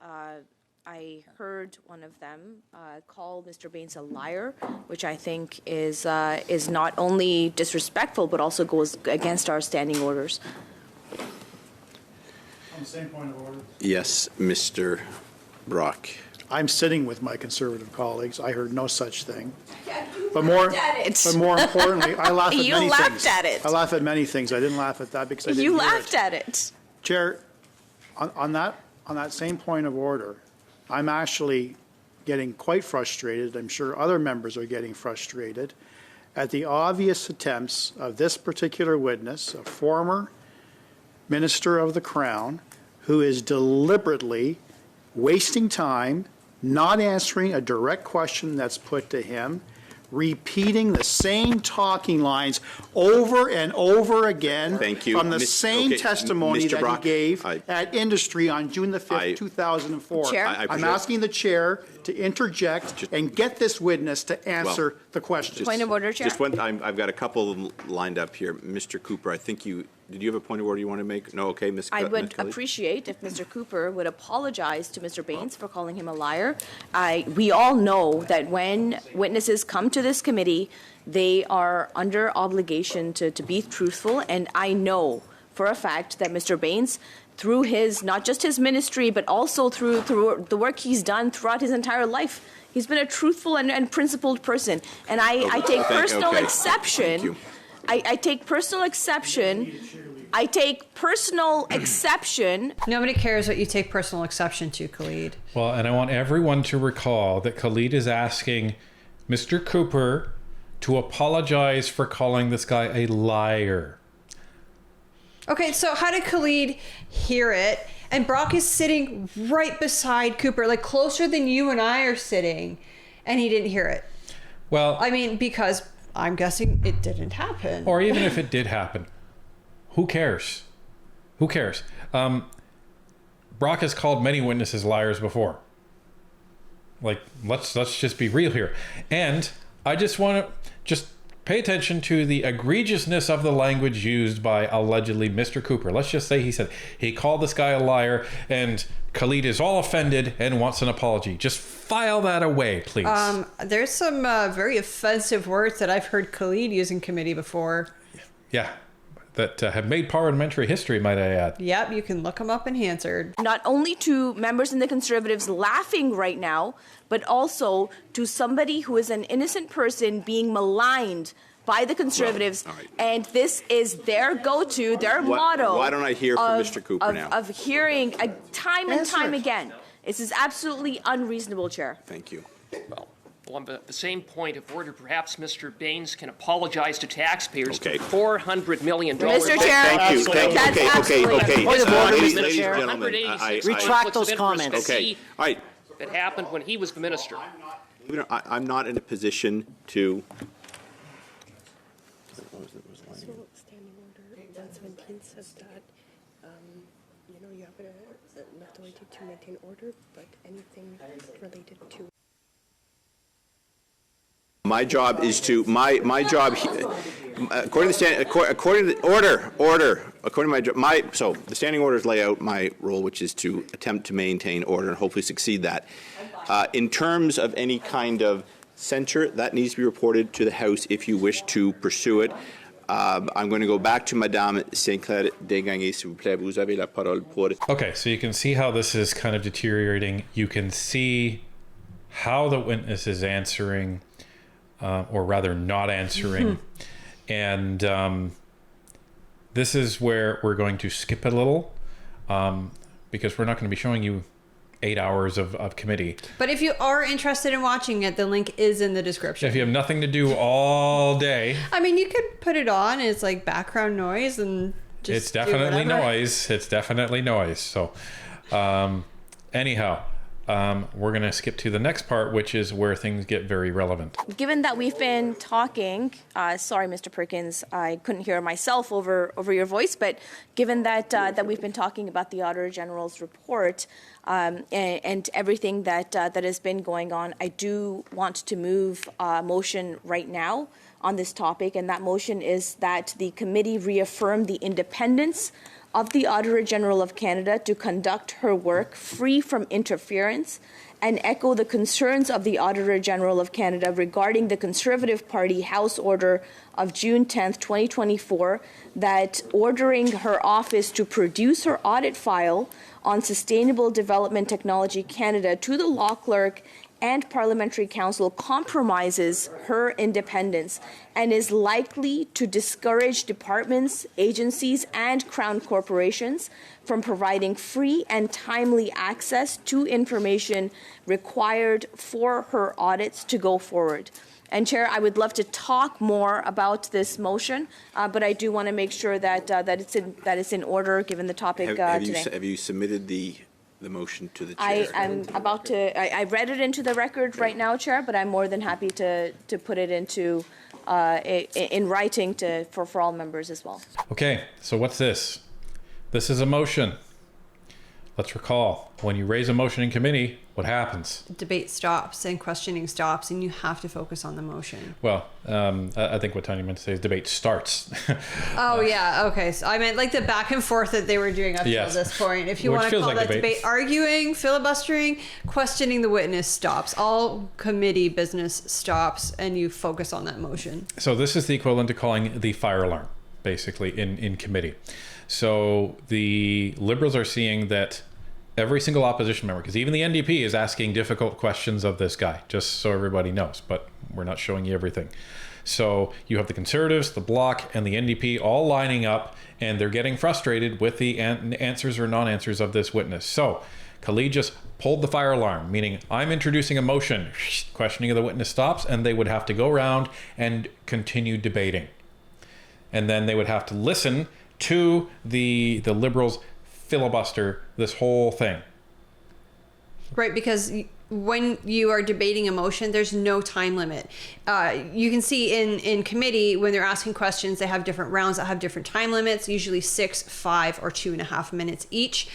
I heard one of them call Mr. Baines a liar, which I think is not only disrespectful but also goes against our standing orders. On the same point of order. Yes, Mr. Brock. I'm sitting with my Conservative colleagues. I heard no such thing. Yeah, you But more importantly, I laugh at You many laughed things. at it. I laugh at many things. I didn't laugh at that because I didn't You hear laughed it. at it. Chair, on that same point of order, I'm actually getting quite frustrated. I'm sure other members are getting frustrated at the obvious attempts of this particular witness, a former Minister of the Crown, who is deliberately wasting time, not answering a direct question that's put to him, repeating the same talking lines over and over again. Thank you. From the same testimony Mr. that Brock, he gave I- at Industry on June the 5th, 2004. Chair? I I'm appreciate- asking the chair to interject and get this witness to answer the question. Point of order, Chair. Just one, I've got a couple lined up here. Mr. Cooper, I think did you have a point of order you want to make? No, okay, Ms. I Ms. would Kelly? appreciate if Mr. Cooper would apologize to Mr. Baines for calling him a liar. We all know that when witnesses come to this committee, they are under obligation to be truthful, and I know for a fact that Mr. Baines, through his, not just his ministry, but also through the work he's done throughout his entire life, he's been a truthful and principled person. And I take personal okay. exception. Thank you. I take personal exception. I take personal exception. Nobody cares what you take personal exception to, Khalid. Well, and I want everyone to recall that Khalid is asking Mr. Cooper to apologize for calling this guy a liar. Okay, so how did Khalid hear it? And Brock is sitting right beside Cooper, like closer than you and I are sitting, and he didn't hear it. Well, I mean, because I'm guessing it didn't happen. or even if it did happen, who cares? Who cares? Brock has called many witnesses liars before. Like, let's just be real here. And I just want to pay attention to the egregiousness of the language used by allegedly Mr. Cooper. Let's just say he called this guy a liar, and Khalid is all offended and wants an apology. Just file that away, please. There's some very offensive words that I've heard Khalid use in committee before. Yeah, that have made parliamentary history, might I add. Yep, you can look them up in Hansard. Not only to members in the Conservatives laughing right now, but also to somebody who is an innocent person being maligned by the Conservatives, Well, all right. and this is their go-to, their motto. Why don't I hear from Mr. Cooper now? Of hearing time and time again. This is absolutely unreasonable, Chair. Thank you. Well, on the same point of order, perhaps Mr. Baines can apologize to taxpayers Okay. for $400 million. Mr. Chair, Thank you. that's absolutely Okay. Point of order, Ladies Mr. and Chair. gentlemen, Retract those comments. Okay. All right. That happened when he was the minister. I'm not in a position to. So standing order 117 says that, you have an authority to maintain order, but anything related to. My job is to according to the order. According to so the standing orders lay out my role, which is to attempt to maintain order and hopefully succeed that. In terms of any kind of censure, that needs to be reported to the House if you wish to pursue it. I'm going to go back to Madame Sinclair Desgagnés, s'il vous plaît. Vous avez la parole pour. Okay, so you can see how this is kind of deteriorating. You can see how the witness is answering, or rather not answering. And this is where we're going to skip a little, because we're not going to be showing you 8 hours of committee. But if you are interested in watching it, the link is in the description. If you have nothing to do all day, I mean, you could put it on. It's like background noise and just it's definitely do whatever. noise. It's definitely noise. So anyhow, we're going to skip to the next part, which is where things get very relevant. Given that we've been talking, sorry, Mr. Perkins, I couldn't hear myself over your voice, but given that we've been talking about the Auditor General's report and everything that has been going on, I do want to move a motion right now on this topic, and that motion is that the committee reaffirm the independence of the Auditor General of Canada to conduct her work free from interference, and echo the concerns of the Auditor General of Canada regarding the Conservative Party House Order of June 10th, 2024, that ordering her office to produce her audit file on Sustainable Development Technology Canada to the law clerk and Parliamentary Council compromises her independence and is likely to discourage departments, agencies, and Crown corporations from providing free and timely access to information required for her audits to go forward. And Chair, I would love to talk more about this motion, but I do want to make sure that it's in order given the topic today. Have you submitted the motion to the chair? I'm about to. I read it into the record right now, Chair, but I'm more than happy to put it into in writing for all members as well. Okay, so what's this? This is a motion. Let's recall, when you raise a motion in committee, what happens? Debate stops and questioning stops, and you have to focus on the motion. Well, I think what Tanya meant to say is debate starts. Oh, yeah. Okay. So I meant like the back and forth that they were doing up Yes. to this point. If you Which want to feels call like that debate. debate, arguing, filibustering, questioning the witness stops. All committee business stops, and you focus on that motion. So this is the equivalent to calling the fire alarm, basically, in committee. So the Liberals are seeing that every single opposition member, because even the NDP is asking difficult questions of this guy, just so everybody knows, but we're not showing you everything. So you have the Conservatives, the Bloc, and the NDP all lining up, and they're getting frustrated with the answers or non-answers of this witness. So Khalid just pulled the fire alarm, meaning I'm introducing a motion, questioning of the witness stops, and they would have to go around and continue debating. And then they would have to listen to the Liberals filibuster this whole thing. Right, because when you are debating a motion, there's no time limit. You can see in committee, when they're asking questions, they have different rounds that have different time limits, usually 6, 5, or 2.5 minutes each.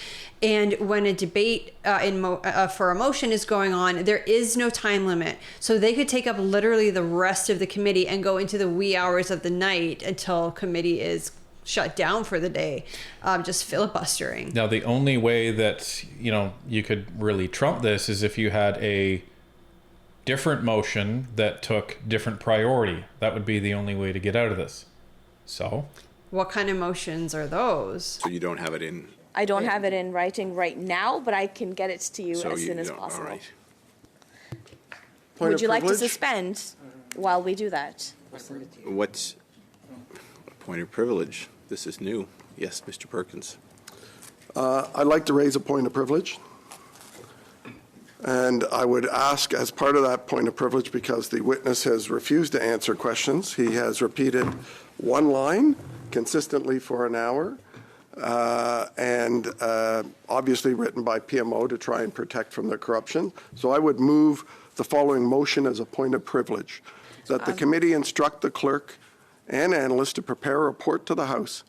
And when a debate for a motion is going on, there is no time limit. So they could take up literally the rest of the committee and go into the wee hours of the night until committee is shut down for the day, just filibustering. Now, the only way that, you could really trump this is if you had a different motion that took different priority. That would be the only way to get out of this. So? What kind of motions are those? So you don't have it in? I don't have it in writing right now, but I can get it to you as soon as possible. All right. Would you like to suspend while we do that? What's a point of privilege? This is new. Yes, Mr. Perkins. I'd like to raise a point of privilege. And I would ask, as part of that point of privilege, because the witness has refused to answer questions, he has repeated one line consistently for an hour, and obviously written by PMO to try and protect from the corruption. So I would move the following motion as a point of privilege, that the committee instruct the clerk and analyst to prepare a report to the House,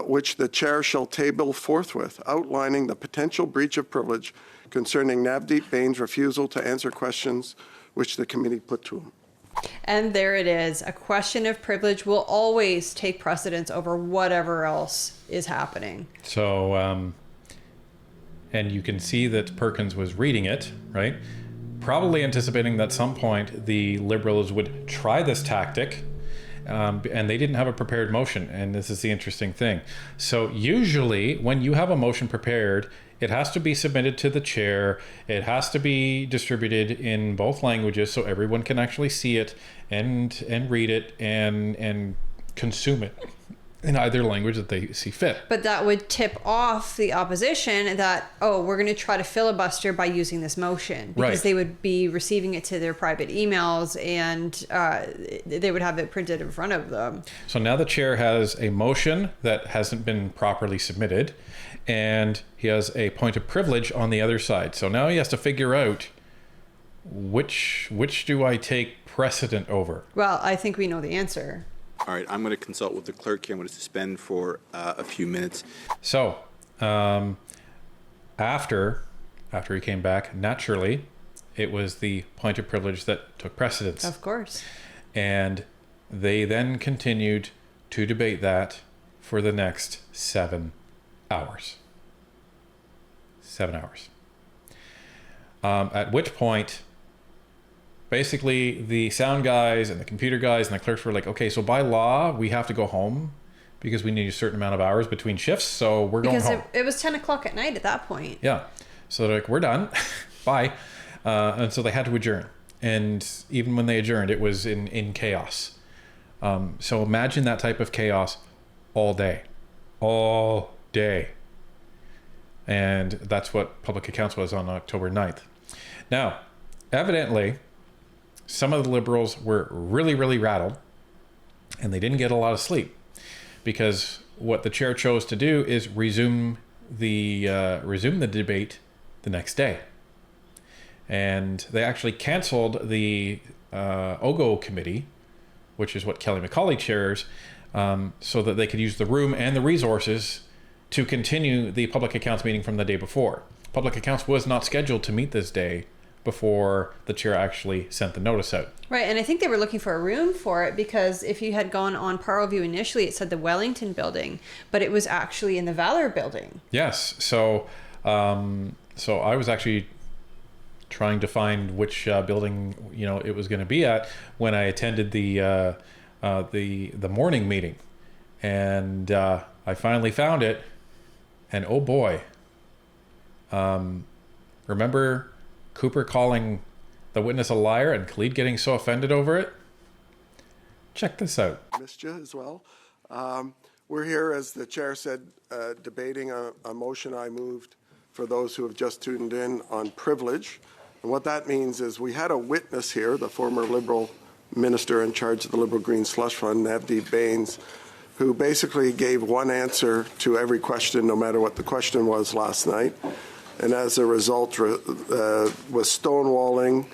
which the chair shall table forthwith, outlining the potential breach of privilege concerning Navdeep Bain's refusal to answer questions which the committee put to him. And there it is. A question of privilege will always take precedence over whatever else is happening. So, and you can see that Perkins was reading it, right? Probably anticipating that at some point the Liberals would try this tactic. And they didn't have a prepared motion, and this is the interesting thing. So usually when you have a motion prepared, it has to be submitted to the chair. It has to be distributed in both languages so everyone can actually see it and read it and consume it in either language that they see fit. But that would tip off the opposition that, we're going to try to filibuster by using this motion, because they would be receiving it to their private emails and they would have it printed in front of them. So now the chair has a motion that hasn't been properly submitted, and he has a point of privilege on the other side. So now he has to figure out which do I take precedent over? Well, I think we know the answer. All right, I'm going to consult with the clerk here. I'm going to suspend for a few minutes. So, after he came back, naturally, it was the point of privilege that took precedence. Of course. And they then continued to debate that for the next 7 hours. 7 hours. At which point, basically, the sound guys and the computer guys and the clerks were like, okay, so by law, we have to go home because we need a certain amount of hours between shifts, so we're going home. Because it was 10 o'clock at night at that point. Yeah. So they're like, we're done. Bye. And so they had to adjourn. And even when they adjourned, it was in chaos. So imagine that type of chaos all day. All day. And that's what public accounts was on October 9th. Now, evidently, some of the Liberals were really, really rattled, and they didn't get a lot of sleep, because what the chair chose to do is resume the debate the next day. And they actually canceled the OGO committee, which is what Kelly McCauley chairs, so that they could use the room and the resources to continue the public accounts meeting from the day before. Public accounts was not scheduled to meet this day before the chair actually sent the notice out. Right, and I think they were looking for a room for it, because if you had gone on Parleview initially, it said the Wellington building, but it was actually in the Valor building. Yes, so I was actually trying to find which building it was going to be at when I attended the morning meeting, and I finally found it, and oh boy, remember Cooper calling the witness a liar and Khalid getting so offended over it? Check this out. Missed you as well. We're here, as the chair said, debating a motion I moved for those who have just tuned in on privilege. And what that means is we had a witness here, the former Liberal minister in charge of the Liberal Green Slush Fund, Navdeep Bains, who basically gave one answer to every question, no matter what the question was last night. and as a result was stonewalling,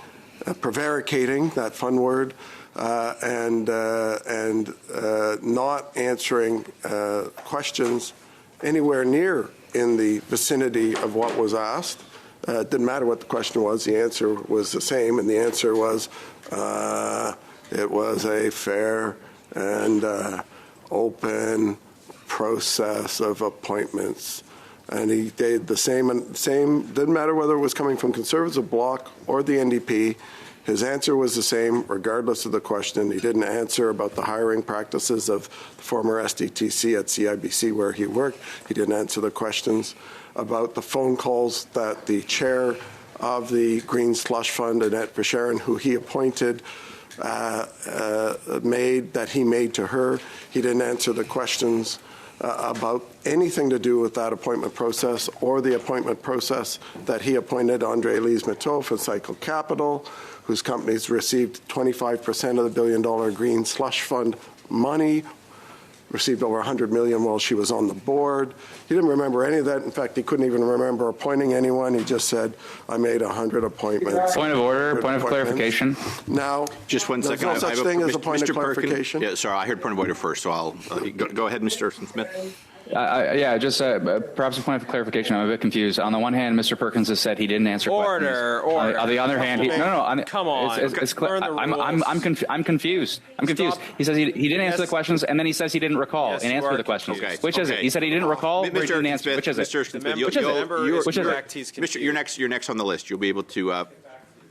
prevaricating, that fun word, and not answering questions anywhere near in the vicinity of what was asked. It didn't matter what the question was, the answer was the same, and the answer was it was a fair and open process of appointments. And he did the same, didn't matter whether it was coming from Conservative Bloc or the NDP. His answer was the same, regardless of the question. He didn't answer about the hiring practices of the former SDTC at CIBC where he worked. He didn't answer the questions about the phone calls that the chair of the Green Slush Fund, Annette Verscharon, who he appointed, that he made to her. He didn't answer the questions about anything to do with that appointment process or the appointment process that he appointed Andre Lise-Miteau from Cycle Capital, whose companies received 25% of the $1 billion Green Slush Fund money, received over $100 million while she was on the board. He didn't remember any of that. In fact, he couldn't even remember appointing anyone. He just said, I made 100 appointments. Point of order, point of clarification. Now, just one second. There's no such thing as a point of clarification. Yeah, sorry, I heard point of order first, so I'll go ahead, Mr. Smith. Yeah, just perhaps a point of clarification. I'm a bit confused. On the one hand, Mr. Perkins has said he didn't answer questions. Order. On the other hand, come on. I'm confused. He says he didn't answer the questions, and then he says he didn't recall and answer the questions. Okay. Which is it? He said he didn't recall, or he didn't answer. Which is it? Mr. Smith, you're next on the list. You'll be able to.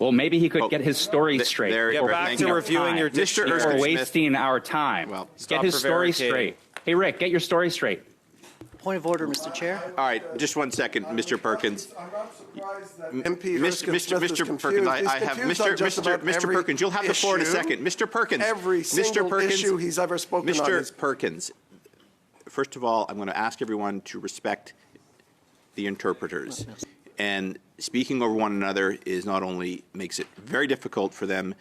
Well, maybe he could get his story straight. Back to reviewing your dictionary. We're wasting our time. Well, get his story straight. Hey, Rick, get your story straight. Point of order, Mr. Chair. All right, just 1 second, Mr. Perkins. I'm not surprised that MP Mr. Perkins, I have Mr. Perkins. You'll have the floor in a second. Mr. Perkins. Every single issue he's ever spoken on. Mr. Perkins, first of all, I'm going to ask everyone to respect the interpreters. And speaking over one another is not only makes it very difficult for them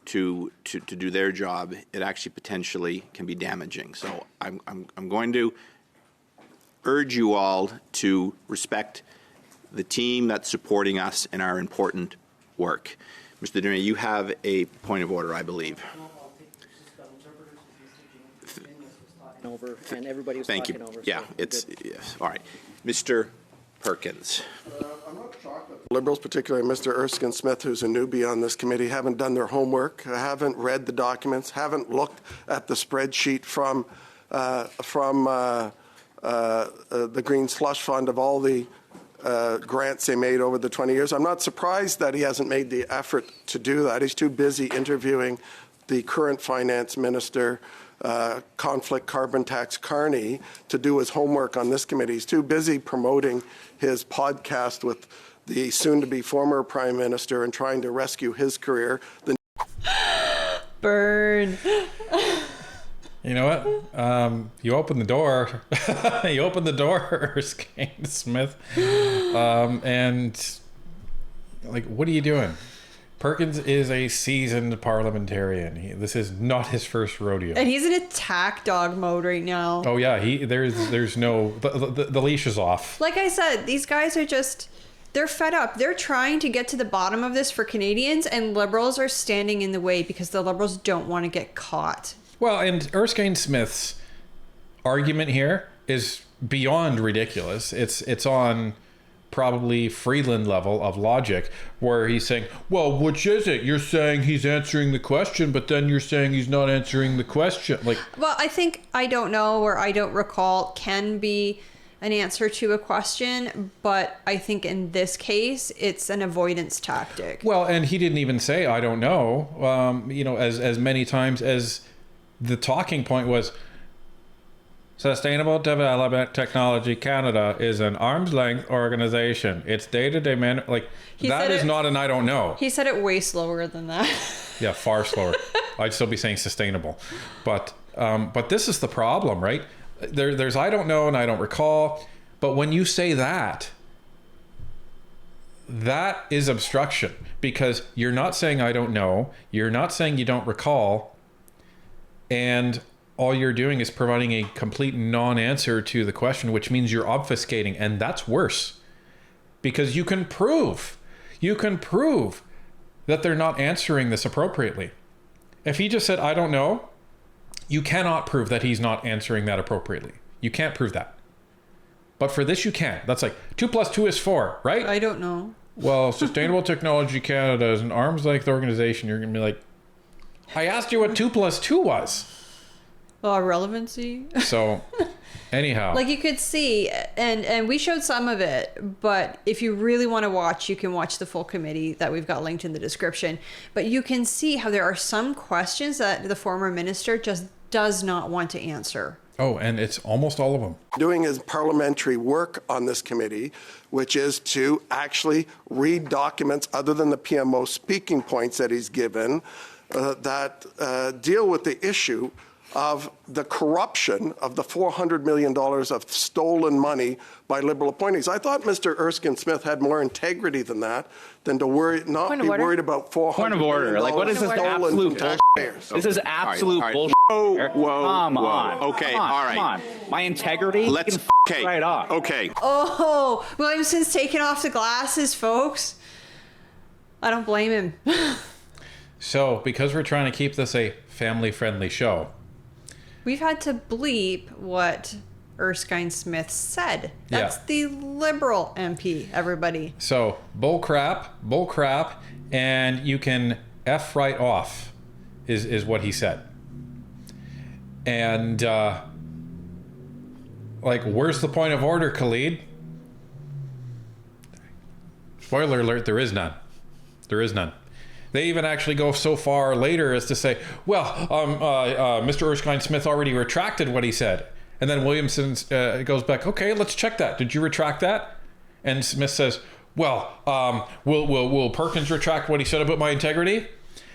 to do their job, it actually potentially can be damaging. So I'm going to urge you all to respect the team that's supporting us in our important work. Mr. Durnay, you have a point of order, I believe. Over, and everybody was Thank you. Over, yeah, so it's all right. Mr. Perkins. I'm not shocked that the Liberals, particularly Mr. Erskine Smith, who's a newbie on this committee, haven't done their homework, haven't read the documents, haven't looked at the spreadsheet from the Green Slush Fund of all the grants they made over the 20 years. I'm not surprised that he hasn't made the effort to do that. He's too busy interviewing the current finance minister, conflict carbon tax Carney, to do his homework on this committee. He's too busy promoting his podcast with the soon-to-be former prime minister and trying to rescue his career. Burn. You know what? You opened the door. You opened the door, Erskine Smith. And, like, what are you doing? Perkins is a seasoned parliamentarian. This is not his first rodeo. And he's in attack dog mode right now. Oh, yeah. There's no... The leash is off. Like I said, these guys are just... They're fed up. They're trying to get to the bottom of this for Canadians, and Liberals are standing in the way because the Liberals don't want to get caught. Well, and Erskine Smith's argument here is beyond ridiculous. It's on probably Freeland level of logic, where he's saying, well, which is it? You're saying he's answering the question, but then you're saying he's not answering the question. Like, well, I think I don't know or I don't recall can be an answer to a question, but I think in this case, it's an avoidance tactic. Well, and he didn't even say, I don't know, as many times as the talking point was, Sustainable Development Technology Canada is an arm's length organization. It's day-to-day that is not an I don't know. He said it way slower than that. Yeah, far slower. I'd still be saying sustainable. But this is the problem, right? There's I don't know and I don't recall. But when you say that is obstruction, because you're not saying I don't know. You're not saying you don't recall. And all you're doing is providing a complete non-answer to the question, which means you're obfuscating, and that's worse. because you can prove that they're not answering this appropriately. If he just said, I don't know, you cannot prove that he's not answering that appropriately. You can't prove that. But for this, you can. That's like 2 + 2 is 4, right? I don't know. Well, Sustainable Technology Canada is an arm's length organization. You're going to be like, I asked you what 2 + 2 was. Relevancy. So, anyhow. Like you could see, and we showed some of it, but if you really want to watch, you can watch the full committee that we've got linked in the description. But you can see how there are some questions that the former minister just does not want to answer. Oh, and it's almost all of them. Doing his parliamentary work on this committee, which is to actually read documents other than the PMO speaking points that he's given that deal with the issue of the corruption of the $400 million of stolen money by Liberal appointees. I thought Mr. Erskine Smith had more integrity than that, than to not be worried about $400 Point of order. million Like, what is this absolute bullshit? This is absolute bullshit. Come on. Okay, Come on, all right. Come on. My integrity? Let's, okay. Right off. Okay. Oh, Williamson's taking off the glasses, folks. I don't blame him. So, because we're trying to keep this a family-friendly show, we've had to bleep what Erskine Smith said. That's the Liberal MP, everybody. So, bull crap, and you can F right off, is what he said. And, where's the point of order, Khalid? Spoiler alert, there is none. There is none. They even actually go so far later as to say, Mr. Erskine Smith already retracted what he said. And then Williamson goes back, okay, let's check that. Did you retract that? And Smith says, will Perkins retract what he said about my integrity?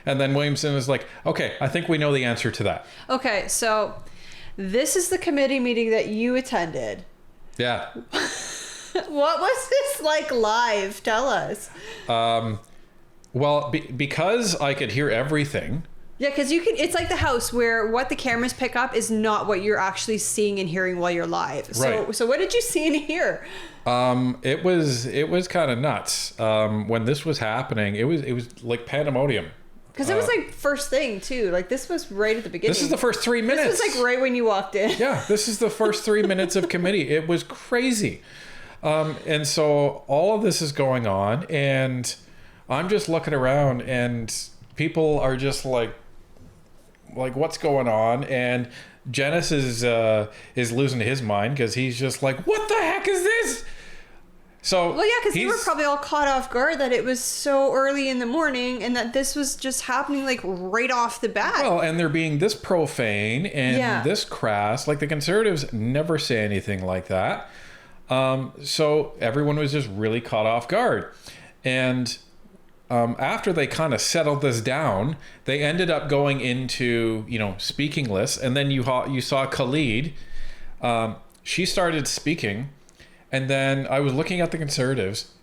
And then Williamson is like, okay, I think we know the answer to that. Okay, so this is the committee meeting that you attended. Yeah. What was this like live? Tell us. Well, because I could hear everything. Yeah, because you can. It's like the house where what the cameras pick up is not what you're actually seeing and hearing while you're live. Right. So what did you see and hear? It was kind of nuts. When this was happening, it was like pandemonium. Because it was like first thing too. Like this was right at the beginning. This is the first 3 minutes. This was like right when you walked in. Yeah, this is the first 3 minutes of committee. It was crazy. And so all of this is going on, and I'm just looking around, and people are just like what's going on? And Janice is losing his mind because he's just like, what the heck is this? So well, yeah, because you were probably all caught off guard that it was so early in the morning and that this was just happening like right off the bat. Well, and they're being this profane and this crass. Like the Conservatives never say anything like that. So everyone was just really caught off guard. And after they kind of settled this down, they ended up going into, speaking lists. And then you saw Khalid. She started speaking. And then I was looking at the Conservatives.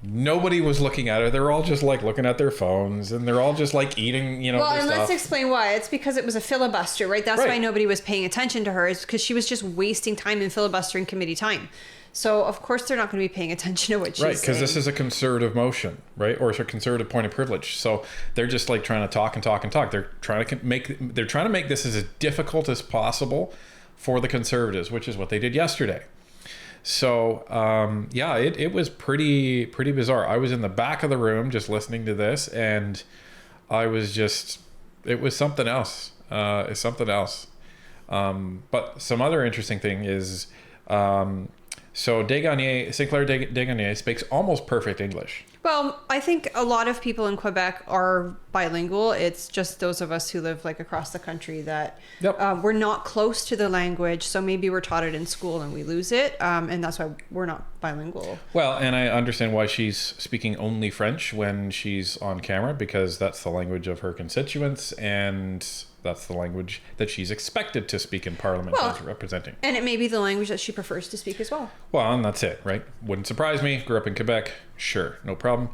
Nobody was looking at her. They're all just like looking at their phones, and they're all just like eating, well, their and stuff. let's explain why. It's because it was a filibuster, right? That's why nobody was paying attention to her, is because she was just wasting time in filibustering committee time. So of course they're not going to be paying attention to what she's saying. Right, because this is a Conservative motion, right, or it's a Conservative point of privilege. So they're just like trying to talk and talk and talk. They're trying to make this as difficult as possible for the Conservatives, which is what they did yesterday. So it was pretty bizarre. I was in the back of the room just listening to this, and I was it was something else. It's something else. But some other interesting thing is, so Sinclair Desgagnés speaks almost perfect English. Well, I think a lot of people in Quebec are bilingual. It's just those of us who live like across the country that we're not close to the language. So maybe we're taught it in school and we lose it. And that's why we're not bilingual. Well, and I understand why she's speaking only French when she's on camera, because that's the language of her constituents, and that's the language that she's expected to speak in Parliament as representing. And it may be the language that she prefers to speak as well. Well, and that's it, right? Wouldn't surprise me. Grew up in Quebec. Sure, no problem.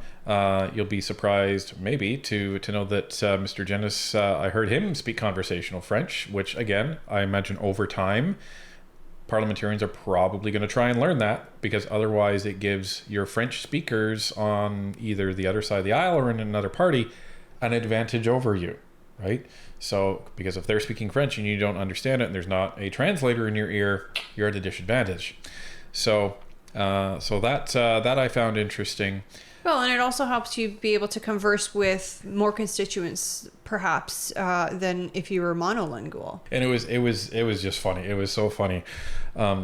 You'll be surprised, maybe, to know that Mr. Janice, I heard him speak conversational French, which, again, I imagine over time parliamentarians are probably going to try and learn that, because otherwise it gives your French speakers on either the other side of the aisle or in another party an advantage over you, right? So, because if they're speaking French and you don't understand it and there's not a translator in your ear, you're at a disadvantage. So, that I found interesting. Well, and it also helps you be able to converse with more constituents, perhaps, than if you were monolingual. And it was just funny. It was so funny,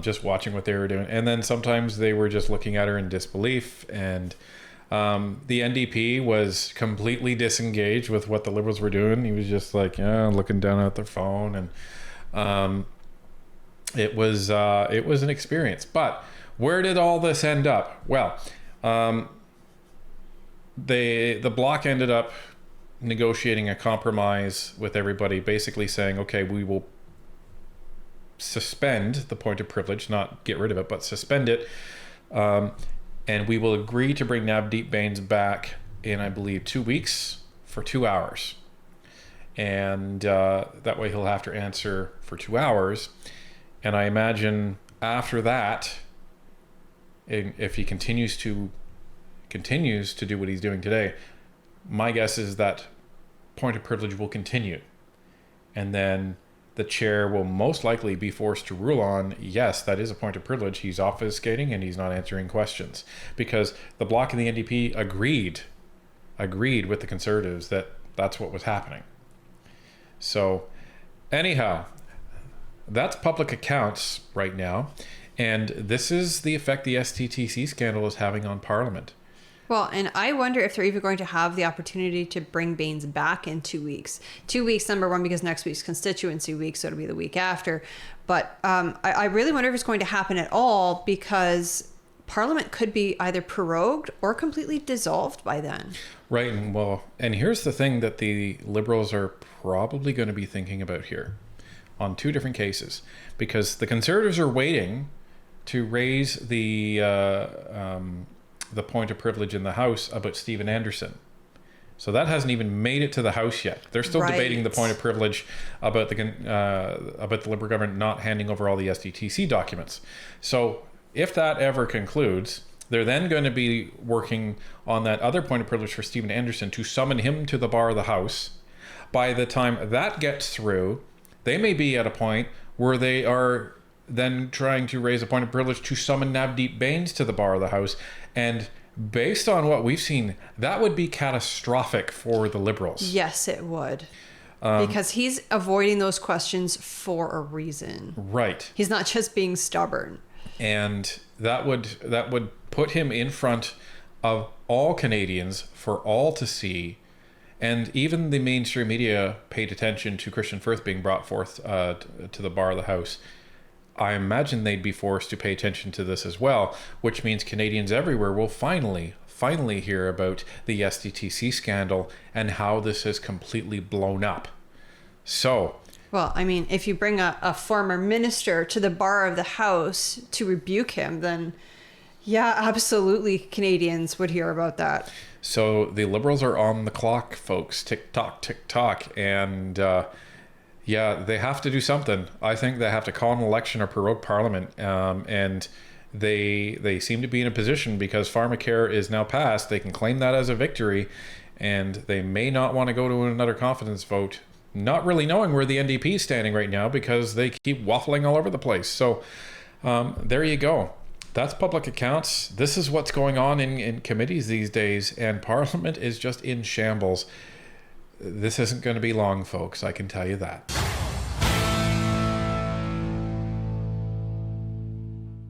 just watching what they were doing. And then sometimes they were just looking at her in disbelief. And the NDP was completely disengaged with what the Liberals were doing. He was just like, looking down at their phone, and it was an experience. But where did all this end up? Well. The bloc ended up negotiating a compromise with everybody, basically saying, okay, we will suspend the point of privilege, not get rid of it, but suspend it. And we will agree to bring Navdeep Bains back in, I believe, 2 weeks for 2 hours. And that way he'll have to answer for 2 hours. And I imagine after that, if he continues to do what he's doing today, my guess is that point of privilege will continue. And then the chair will most likely be forced to rule on, yes, that is a point of privilege. He's obfuscating and he's not answering questions. Because the Bloc and the NDP agreed with the Conservatives that that's what was happening. So anyhow, that's public accounts right now. And this is the effect the SDTC scandal is having on Parliament. Well, and I wonder if they're even going to have the opportunity to bring Bains back in 2 weeks. 2 weeks, number one, because next week's constituency week, so it'll be the week after. But I really wonder if it's going to happen at all, because Parliament could be either prorogued or completely dissolved by then. Right. And here's the thing that the Liberals are probably going to be thinking about here on two different cases, because the Conservatives are waiting to raise the point of privilege in the House about Stephen Anderson. So that hasn't even made it to the House yet. They're still debating the point of privilege about the Liberal government not handing over all the SDTC documents. So if that ever concludes, they're then going to be working on that other point of privilege for Stephen Anderson to summon him to the bar of the House. By the time that gets through, they may be at a point where they are then trying to raise a point of privilege to summon Navdeep Bains to the bar of the House. And based on what we've seen, that would be catastrophic for the Liberals. Yes, it would. Because he's avoiding those questions for a reason. Right. He's not just being stubborn. And that would put him in front of all Canadians for all to see. And even the mainstream media paid attention to Christian Firth being brought forth to the bar of the House. I imagine they'd be forced to pay attention to this as well, which means Canadians everywhere will finally hear about the SDTC scandal and how this has completely blown up. So... Well, I mean, if you bring a former minister to the bar of the House to rebuke him, then yeah, absolutely Canadians would hear about that. So the Liberals are on the clock, folks. Tick tock, and yeah, they have to do something. I think they have to call an election or prorogue Parliament, and they seem to be in a position because pharmacare is now passed. They can claim that as a victory, and they may not want to go to another confidence vote, not really knowing where the NDP is standing right now because they keep waffling all over the place. So there you go. That's public accounts. This is what's going on in committees these days, and Parliament is just in shambles. This isn't going to be long, folks, I can tell you that.